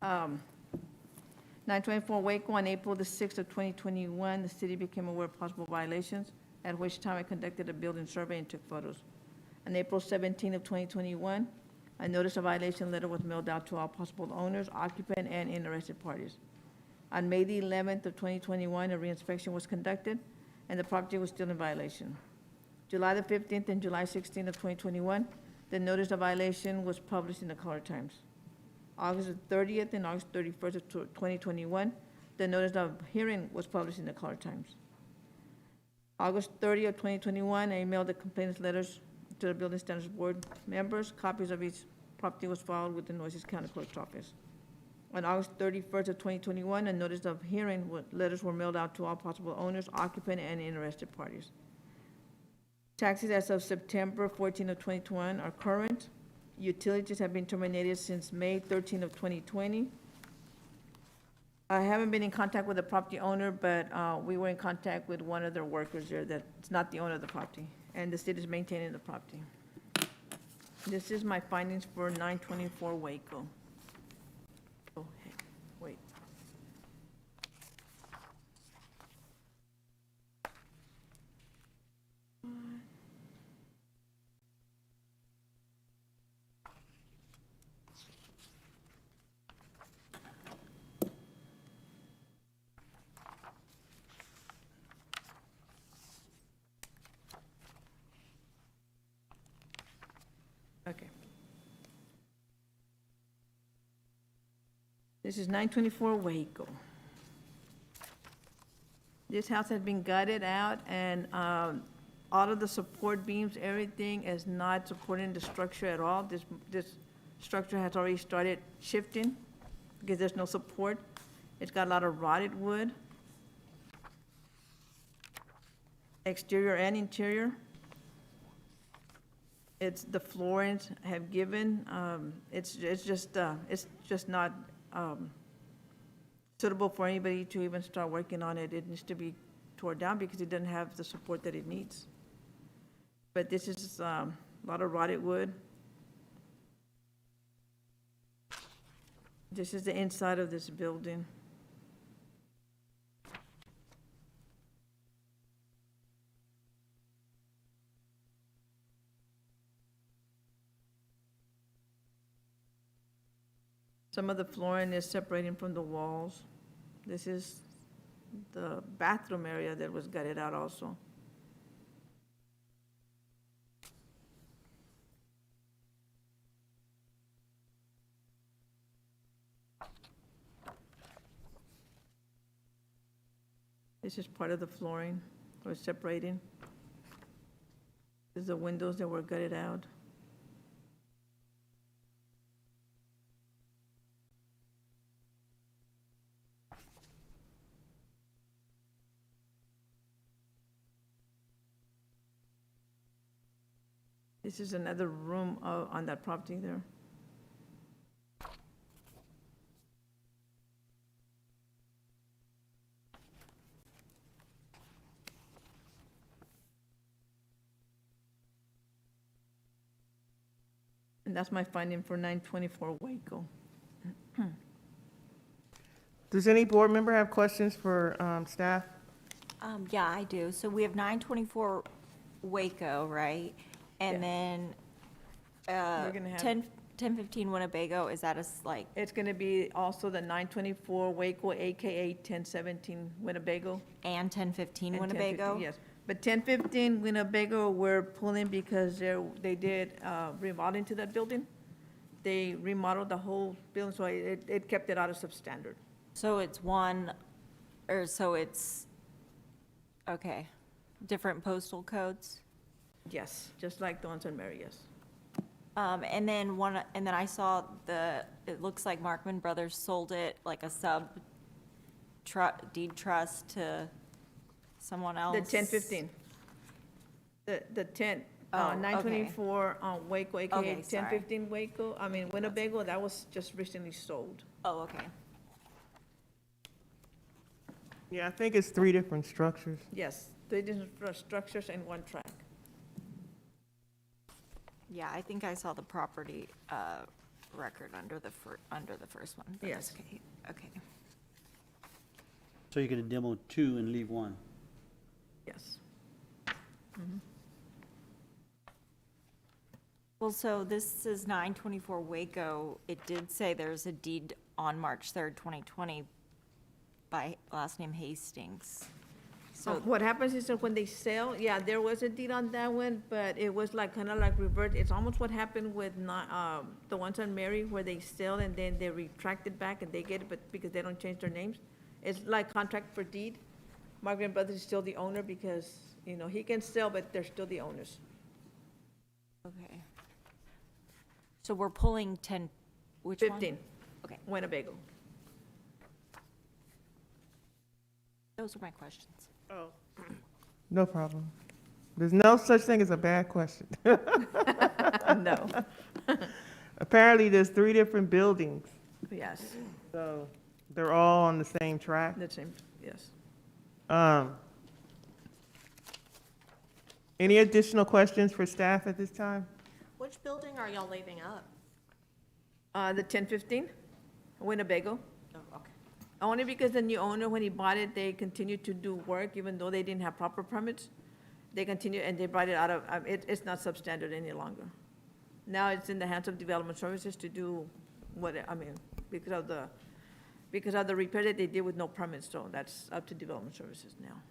924 Waco. On April the 6th of 2021, the city became aware of possible violations, at which time I conducted a building survey and took photos. On April 17th of 2021, a notice of violation letter was mailed out to all possible owners, occupant, and interested parties. On May the 11th of 2021, a reinspection was conducted, and the property was still in violation. July the 15th and July 16th of 2021, the notice of violation was published in the Color Times. August the 30th and August 31st of 2021, the notice of hearing was published in the Color Times. August 30th of 2021, I emailed the complaints letters to the Building Standards Board members. Copies of each property was filed with the Oasis County Clerk's Office. On August 31st of 2021, a notice of hearing, letters were mailed out to all possible owners, occupant, and interested parties. Taxes as of September 14 of 2021 are current. Utilities have been terminated since May 13 of 2020. I haven't been in contact with the property owner, but we were in contact with one of their workers there that's not the owner of the property, and the city is maintaining the property. This is my findings for 924 Waco. Oh, heck, wait. Okay. This is 924 Waco. This house has been gutted out, and all of the support beams, everything is not supporting the structure at all. This structure has already started shifting because there's no support. It's got a lot of rotted wood, exterior and interior. It's, the floorings have given, it's just not suitable for anybody to even start working on it. It needs to be torn down because it doesn't have the support that it needs. But this is a lot of rotted wood. This is the inside of this building. Some of the flooring is separating from the walls. This is the bathroom area that was gutted out also. This is part of the flooring that was separating. This is the windows that were gutted out. This is another room on that property there. And that's my finding for 924 Waco. Does any board member have questions for staff? Yeah, I do. So we have 924 Waco, right? And then We're gonna have- 1015 Winnebago, is that like, It's gonna be also the 924 Waco, AKA 1017 Winnebago. and 1015 and 1015, Winnebago? Yes, but 1015 Winnebago, we're pulling because they did remodeling to that building. They remodeled the whole building, so it kept it out of substandard. So it's okay, different postal codes? Yes, just like the ones on Mary, yes. And then I saw it looks like Markman Brothers sold it like a deed trust to someone else. The 1015. The 10, Oh, 924 Waco, AKA Okay, sorry. 1015 Waco, I mean Winnebago, that was just recently sold. Oh, okay. Yeah, I think it's 3 different structures. Yes, 3 different structures and 1 track. Yeah, I think I saw the property record under the first one. but Yes. Okay, okay. So you're gonna demo 2 and leave 1? Yes. Well, so this is 924 Waco. It did say there's a deed on March 3rd, 2020 by last name Hastings. So, What happens is that when they sell, yeah, there was a deed on that one, but it was like, kind of like revert. It's almost what happened with the ones on Mary, where they sell and then they retract it back and they get it, but because they don't change their names. It's like contract for deed. Margaret Brothers is still the owner because, he can sell, but they're still the owners. okay. So we're pulling which one? 15, Okay. Winnebago. Those are my questions. Oh. No problem. There's no such thing as a bad question. No, Apparently, there's 3 different buildings, yes, so they're all on the same track. the same, yes. Any additional questions for staff at this time? Which building are y'all leaving up? The 1015, Winnebago. Oh, okay. Only because the new owner, when he bought it, they continued to do work, even though they didn't have proper permits. They continued, and they brought it out of, it's not substandard any longer. Now it's in the hands of Development Services to do what, because of the repair that they did with no permits, so that's up to Development Services now.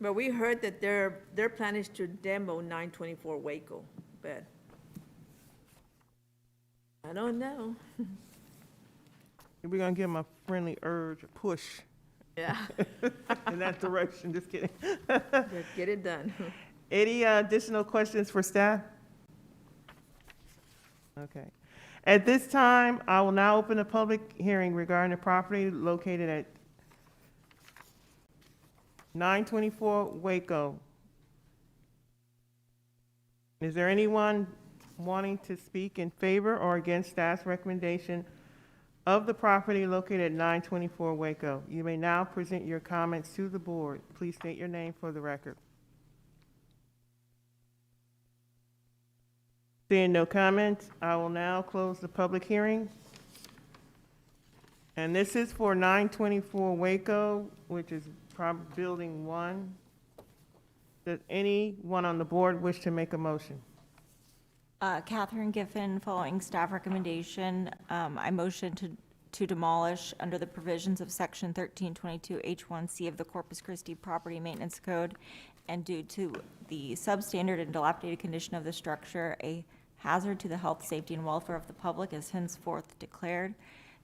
But we heard that their plan is to demo 924 Waco, but I don't know. We're gonna give them a friendly urge, a push Yeah, in that direction, just kidding. just get it done. Any additional questions for staff? Okay. At this time, I will now open a public hearing regarding the property located at 924 Waco. Is there anyone wanting to speak in favor or against staff's recommendation of the property located at 924 Waco? You may now present your comments to the board. Please state your name for the record. Seeing no comments, I will now close the public hearing. And this is for 924 Waco, which is Building 1. Does anyone on the board wish to make a motion? Catherine Giffen, following staff recommendation, I motion to demolish under the provisions of Section 1322H1C of the Corpus Christi Property Maintenance Code, and due to the substandard and dilapidated condition of the structure, a hazard to the health, safety, and welfare of the public is henceforth declared.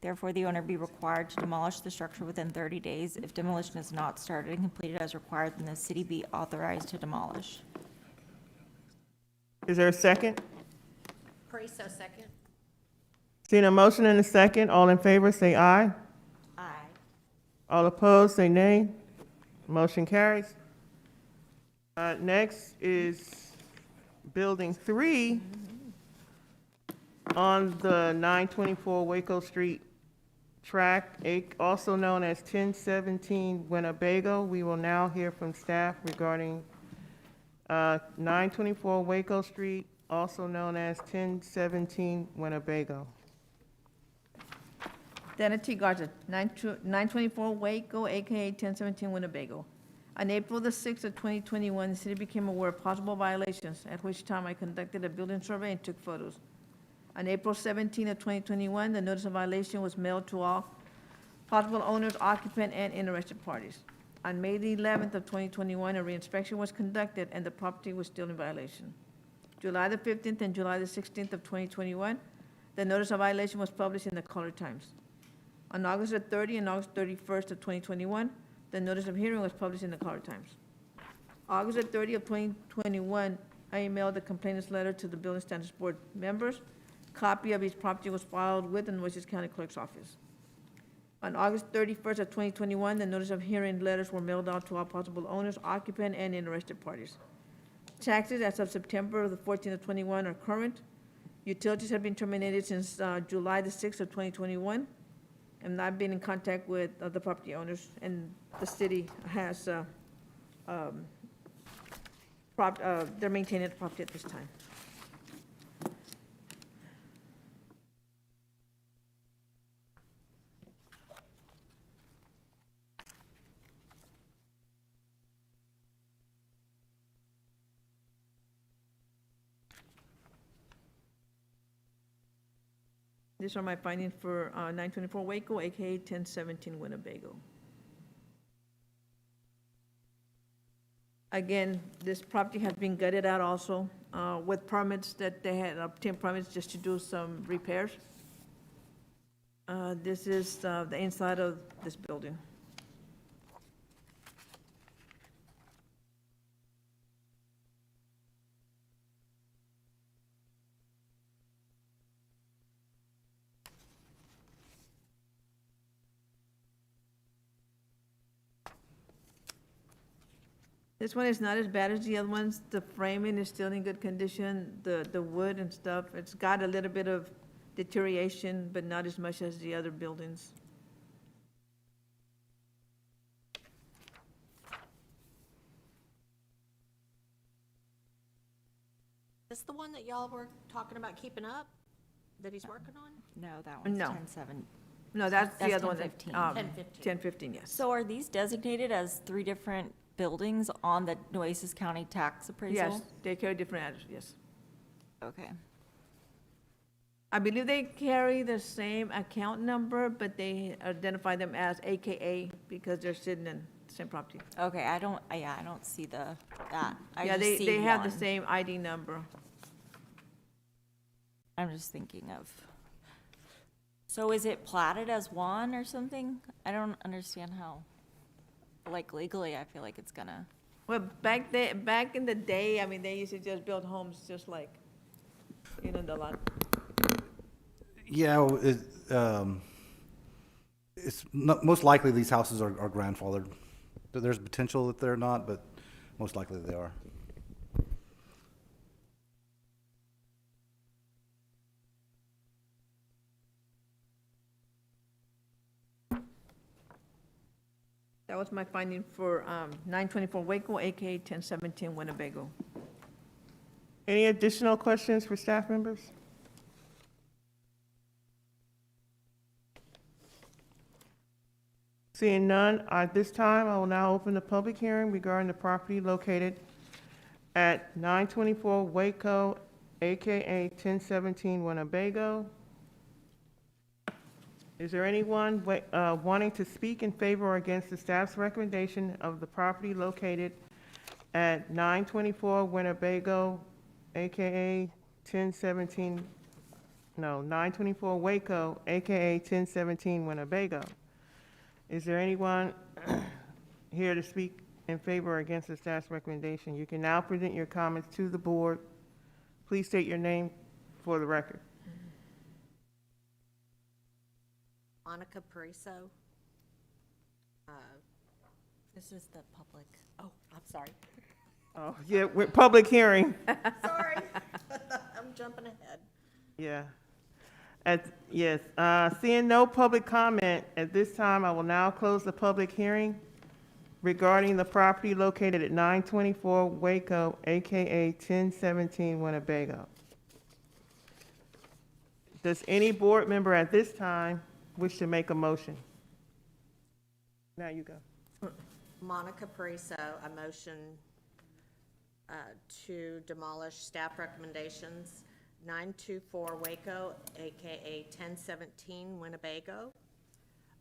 Therefore, the owner be required to demolish the structure within 30 days. If demolition is not started and completed as required, then the city be authorized to demolish. Is there a second? Priso second. Seeing a motion and a second, all in favor say aye. Aye. All opposed say nay. Motion carries. Next is Building 3 on the 924 Waco Street track, also known as 1017 Winnebago. We will now hear from staff regarding 924 Waco Street, also known as 1017 Winnebago. Dana T. Garza, 924 Waco, AKA 1017 Winnebago. On April the 6th of 2021, the city became aware of possible violations, at which time I conducted a building survey and took photos. On April 17th of 2021, the notice of violation was mailed to all possible owners, occupant, and interested parties. On May the 11th of 2021, a reinspection was conducted and the property was still in violation. July the 15th and July the 16th of 2021, the notice of violation was published in the Color Times. On August the 30th and August 31st of 2021, the notice of hearing was published in the Color Times. August the 30th of 2021, I emailed the complainant's letter to the Building Standards Board members. Copy of each property was filed with the Oasis County Clerk's Office. On August 31st of 2021, the notice of hearing letters were mailed out to all possible owners, occupant, and interested parties. Taxes as of September the 14th of 21 are current. Utilities have been terminated since July the 6th of 2021. And I've been in contact with the property owners, and the city has, they're maintaining the property at this time. These are my findings for 924 Waco, AKA 1017 Winnebago. Again, this property has been gutted out also with permits that they had obtained permits just to do some repairs. This is the inside of this building. This one is not as bad as the other ones. The framing is still in good condition, the wood and stuff. It's got a little bit of deterioration, but not as much as the other buildings. Is this the one that y'all were talking about keeping up, that he's working on? No, that one's No. 10-7. No, that's the That's other one. 10-15. 10-15. 10-15, yes. So are these designated as three different buildings on the Oasis County tax appraisal? Yes, they carry different addresses, yes. Okay. I believe they carry the same account number, but they identify them as AKA because they're sitting in the same property. Okay, I don't see that. I Yeah, just see they have the one. same ID number. I'm just thinking of. So is it platted as one or something? I don't understand how. Like legally, I feel like it's gonna. Well, back in the day, I mean, they used to just build homes just like, the lot. Yeah, it's not, most likely these houses are grandfathered. There's potential that they're not, but most likely they are. That was my finding for 924 Waco, AKA 1017 Winnebago. Any additional questions for staff members? Seeing none, at this time, I will now open the public hearing regarding the property located at 924 Waco, AKA 1017 Winnebago. Is there anyone wanting to speak in favor or against the staff's recommendation of the property located at 924 Winnebago, AKA 924 Waco, AKA 1017 Winnebago? Is there anyone here to speak in favor or against the staff's recommendation? You can now present your comments to the board. Please state your name for the record. Monica Pariso. This is the public. Oh, I'm sorry. Oh, yeah, with public hearing. Sorry. I'm jumping ahead. Yeah. Yes, seeing no public comment, at this time, I will now close the public hearing regarding the property located at 924 Waco, AKA 1017 Winnebago. Does any board member at this time wish to make a motion? Now you go. Monica Pariso, a motion to demolish staff recommendations, 924 Waco, AKA 1017 Winnebago,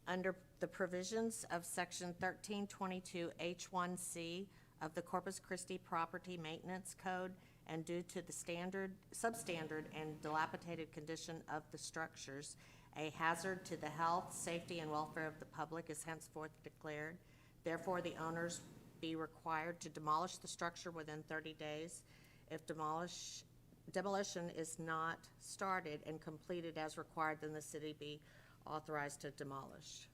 under the provisions of Section 1322 H1C of the Corpus Christi Property Maintenance Code, and due to the substandard and dilapidated condition of the structures, a hazard to the health, safety, and welfare of the public is henceforth declared. Therefore, the owners be required to demolish the structure within 30 days. If demolition is not started and completed as required, then the city be authorized to demolish.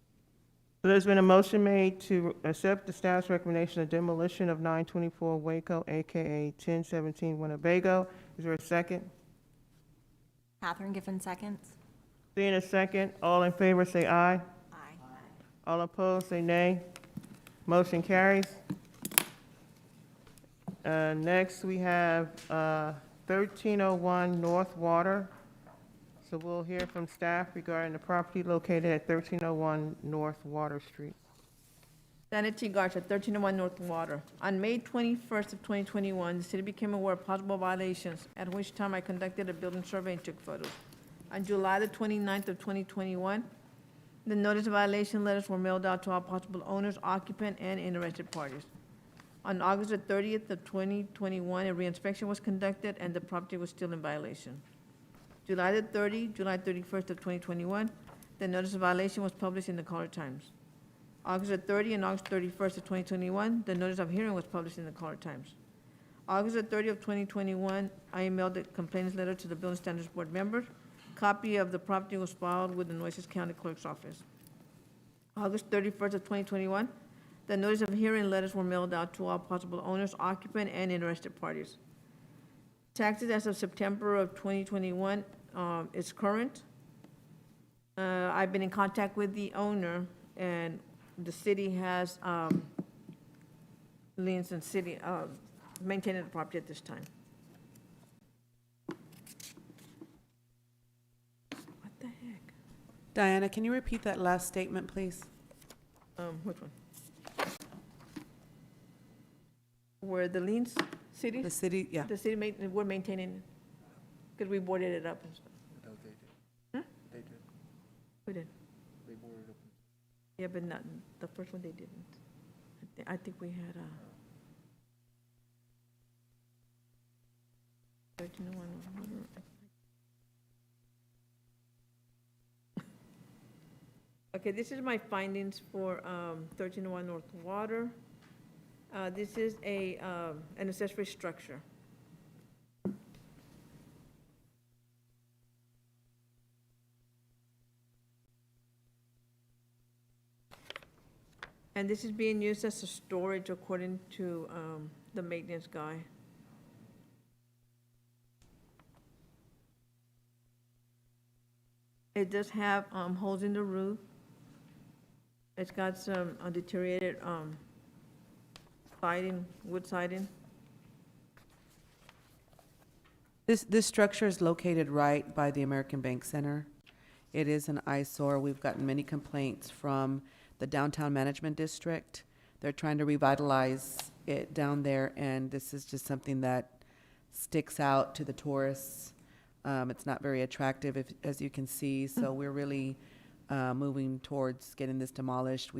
So there's been a motion made to accept the staff's recommendation of demolition of 924 Waco, AKA 1017 Winnebago. Is there a second? Catherine Giffen seconds. Seeing a second, all in favor say aye. Aye. All opposed say nay. Motion carries. Next, we have 1301 North Water. So we'll hear from staff regarding the property located at 1301 North Water Street. Janet T. Garza, 1301 North Water. On May 21st of 2021, the city became aware of possible violations, at which time I conducted a building survey and took photos. On July the 29th of 2021, the notice of violation letters were mailed out to all possible owners, occupant, and interested parties. On August the 30th of 2021, a reinspection was conducted and the property was still in violation. July 31st of 2021, the notice of violation was published in the Caller Times. August the 30th and August 31st of 2021, the notice of hearing was published in the Caller Times. August the 30th of 2021, I emailed the complainant's letter to the Building Standards Board members. Copy of the property was filed with the Oasis County Clerk's office. August 31st of 2021, The notice of hearing letters were mailed out to all possible owners, occupant, and interested parties. Taxes as of September of 2021 is current. I've been in contact with the owner, and the city has liens and city maintaining the property at this time. What the heck? Diana, can you repeat that last statement, please? Which one? Where the liens, city? The city, yeah. The city, we're maintaining, because we boarded it up and stuff. Huh? We did. Yeah, but not, the first one they didn't. I think we had, 1301. Okay, this is my findings for 1301 North Water. This is an accessory structure. And this is being used as a storage according to the maintenance guy. It does have holes in the roof. It's got some deteriorated siding, wood siding. This structure is located right by the American Bank Center. It is an eyesore. We've gotten many complaints from the Downtown Management District. They're trying to revitalize it down there, and this is just something that sticks out to the tourists. It's not very attractive, as you can see, so we're really moving towards getting this demolished.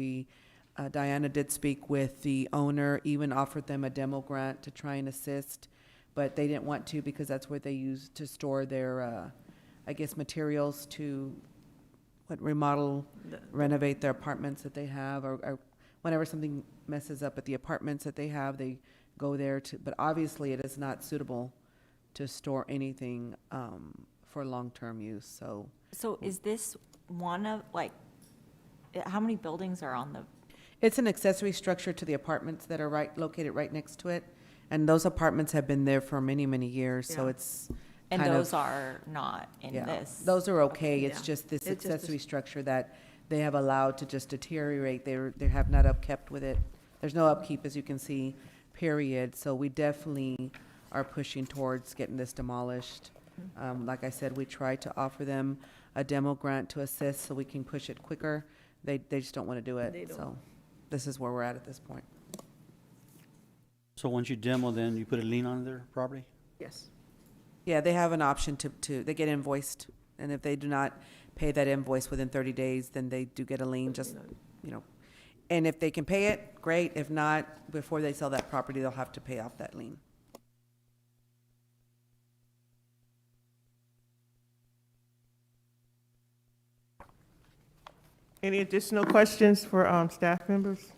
Diana did speak with the owner, even offered them a demo grant to try and assist, but they didn't want to because that's where they use to store their, I guess, materials to remodel, renovate their apartments that they have, or whenever something messes up at the apartments that they have, they go there to, but obviously it is not suitable to store anything for long-term use, so. So is this one of, like, how many buildings are on the, It's an accessory structure to the apartments that are located right next to it, and those apartments have been there for many, many years, so Yeah. it's and kind those of, are not in yeah. this? Those are okay, it's Yeah. just this It's just accessory structure that they have allowed to just deteriorate, they have not upkept with it. There's no upkeep, as you can see, period, so we definitely are pushing towards getting this demolished. Like I said, we tried to offer them a demo grant to assist so we can push it quicker. They just don't want to do They it, don't. so this is where we're at this point. So once you demo, then you put a lien on their property? Yes. Yeah, they have an option they get invoiced, and if they do not pay that invoice within 30 days, then they do get a lien, just, and if they can pay it, great. If not, before they sell that property, they'll have to pay off that lien. Any additional questions for staff members?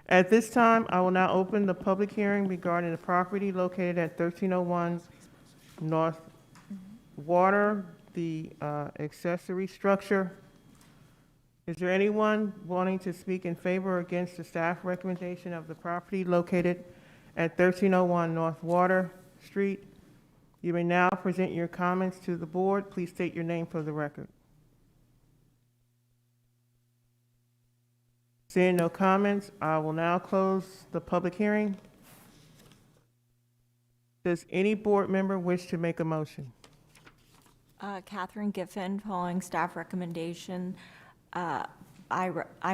At this time, I will now open the public hearing regarding the property located at 1301 North Water, the accessory structure. Is there anyone wanting to speak in favor or against the staff recommendation of the property located at 1301 North Water Street? You may now present your comments to the board. Please state your name for the record. Seeing no comments, I will now close the public hearing. Does any board member wish to make a motion? Catherine Giffen, following staff recommendation, I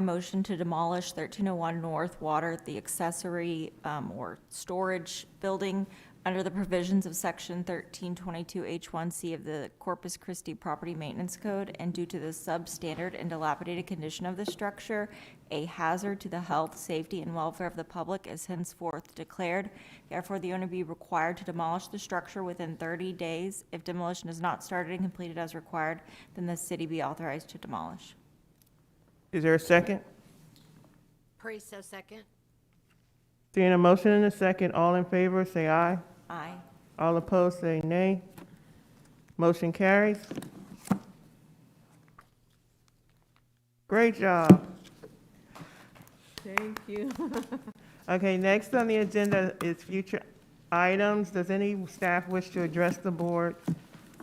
motion to demolish 1301 North Water, the accessory or storage building under the provisions of Section 1322H1C of the Corpus Christi Property Maintenance Code, and due to the substandard and dilapidated condition of the structure, a hazard to the health, safety, and welfare of the public is henceforth declared. Therefore, the owner be required to demolish the structure within 30 days. If demolition is not started and completed as required, then the city be authorized to demolish. Is there a second? Priest, second. Seeing a motion and a second, all in favor, say aye. Aye. All opposed, say nay. Motion carries. Great job. Thank you. Okay, next on the agenda is future items. Does any staff wish to address the board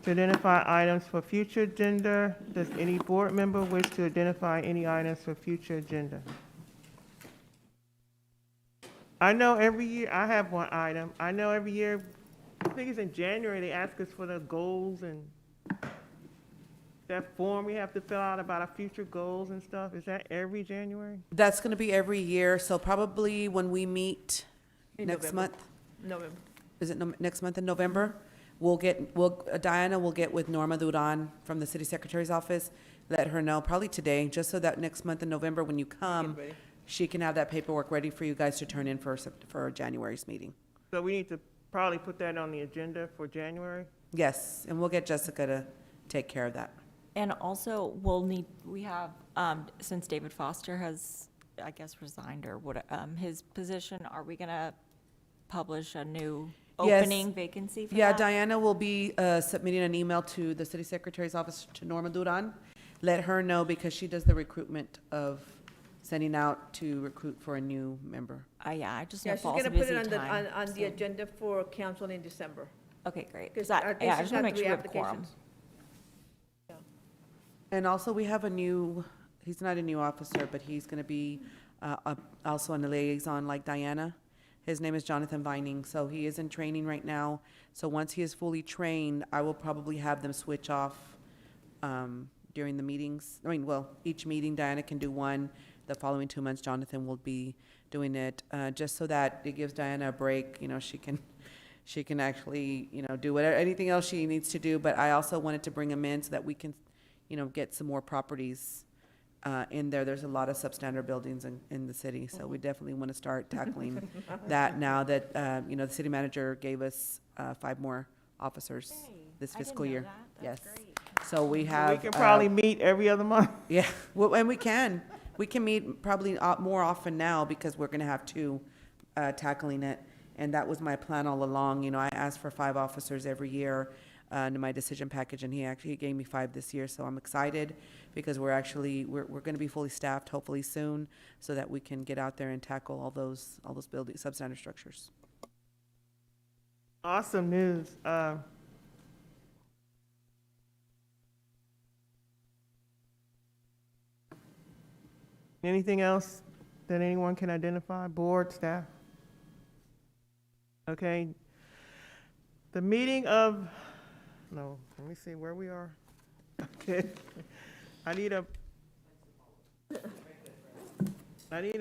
to identify items for future agenda? Does any board member wish to identify any items for future agenda? I know every year, I have one item. I know every year, I think it's in January, they ask us for the goals and that form we have to fill out about our future goals and stuff. Is that every January? That's gonna be every year, so probably when we meet In next November. month, November. is it next month in November? Diana will get with Norma Duran from the city secretary's office, let her know, probably today, just so that next month in November, when you come, Get ready. she can have that paperwork ready for you guys to turn in for January's meeting. So we need to probably put that on the agenda for January? Yes, and we'll get Jessica to take care of that. And also, we have, since David Foster has, I guess, resigned or what, his position, are we gonna publish a new Yes. opening vacancy for Yeah, that? Diana will be submitting an email to the city secretary's office, to Norma Duran. Let her know, because she does the recruitment of sending out to recruit for a new member. Yeah, I just know Yeah, she's fall's a gonna put busy it on the, time. on the so- agenda for council in December. Okay, great. 'Cause 'Cause I think yeah, I she's just wanna got make sure we have 3 quorum. applications. And also, we have a new, he's not a new officer, but he's gonna be also on the liaison like Diana. His name is Jonathan Vining, so he is in training right now. So once he is fully trained, I will probably have them switch off during the meetings. I mean, well, each meeting, Diana can do one. The following 2 months, Jonathan will be doing it, just so that it gives Diana a break, you know, she can actually, you know, do whatever, anything else she needs to do. But I also wanted to bring him in so that we can, you know, get some more properties in there. There's a lot of substandard buildings in the city, so we definitely want to start tackling that now that, you know, the city manager gave us 5 more officers this I didn't fiscal know year. that. Yes. That's great. So we have. We can probably meet every other month. Yeah, well, and we can. We can meet probably more often now, because we're gonna have 2 tackling it. And that was my plan all along. You know, I asked for 5 officers every year in my decision package, and he gave me 5 this year. So I'm excited, because we're gonna be fully staffed hopefully soon, so that we can get out there and tackle all those buildings, substandard structures. Awesome news. Anything else that anyone can identify? Board, staff? Okay. The meeting of, no, let me see where we are. Okay. I need a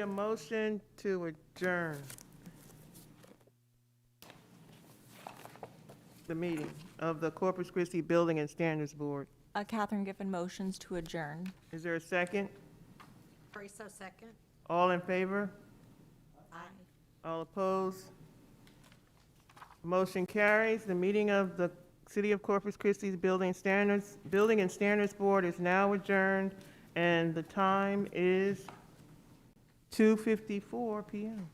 motion to adjourn the meeting of the Corpus Christi Building and Standards Board. Catherine Giffen motions to adjourn. Is there a second? Carrizo, second. All in favor? Aye. All opposed? Motion carries. The meeting of the City of Corpus Christi's Building and Standards Board is now adjourned, and the time is 2:54 p.m.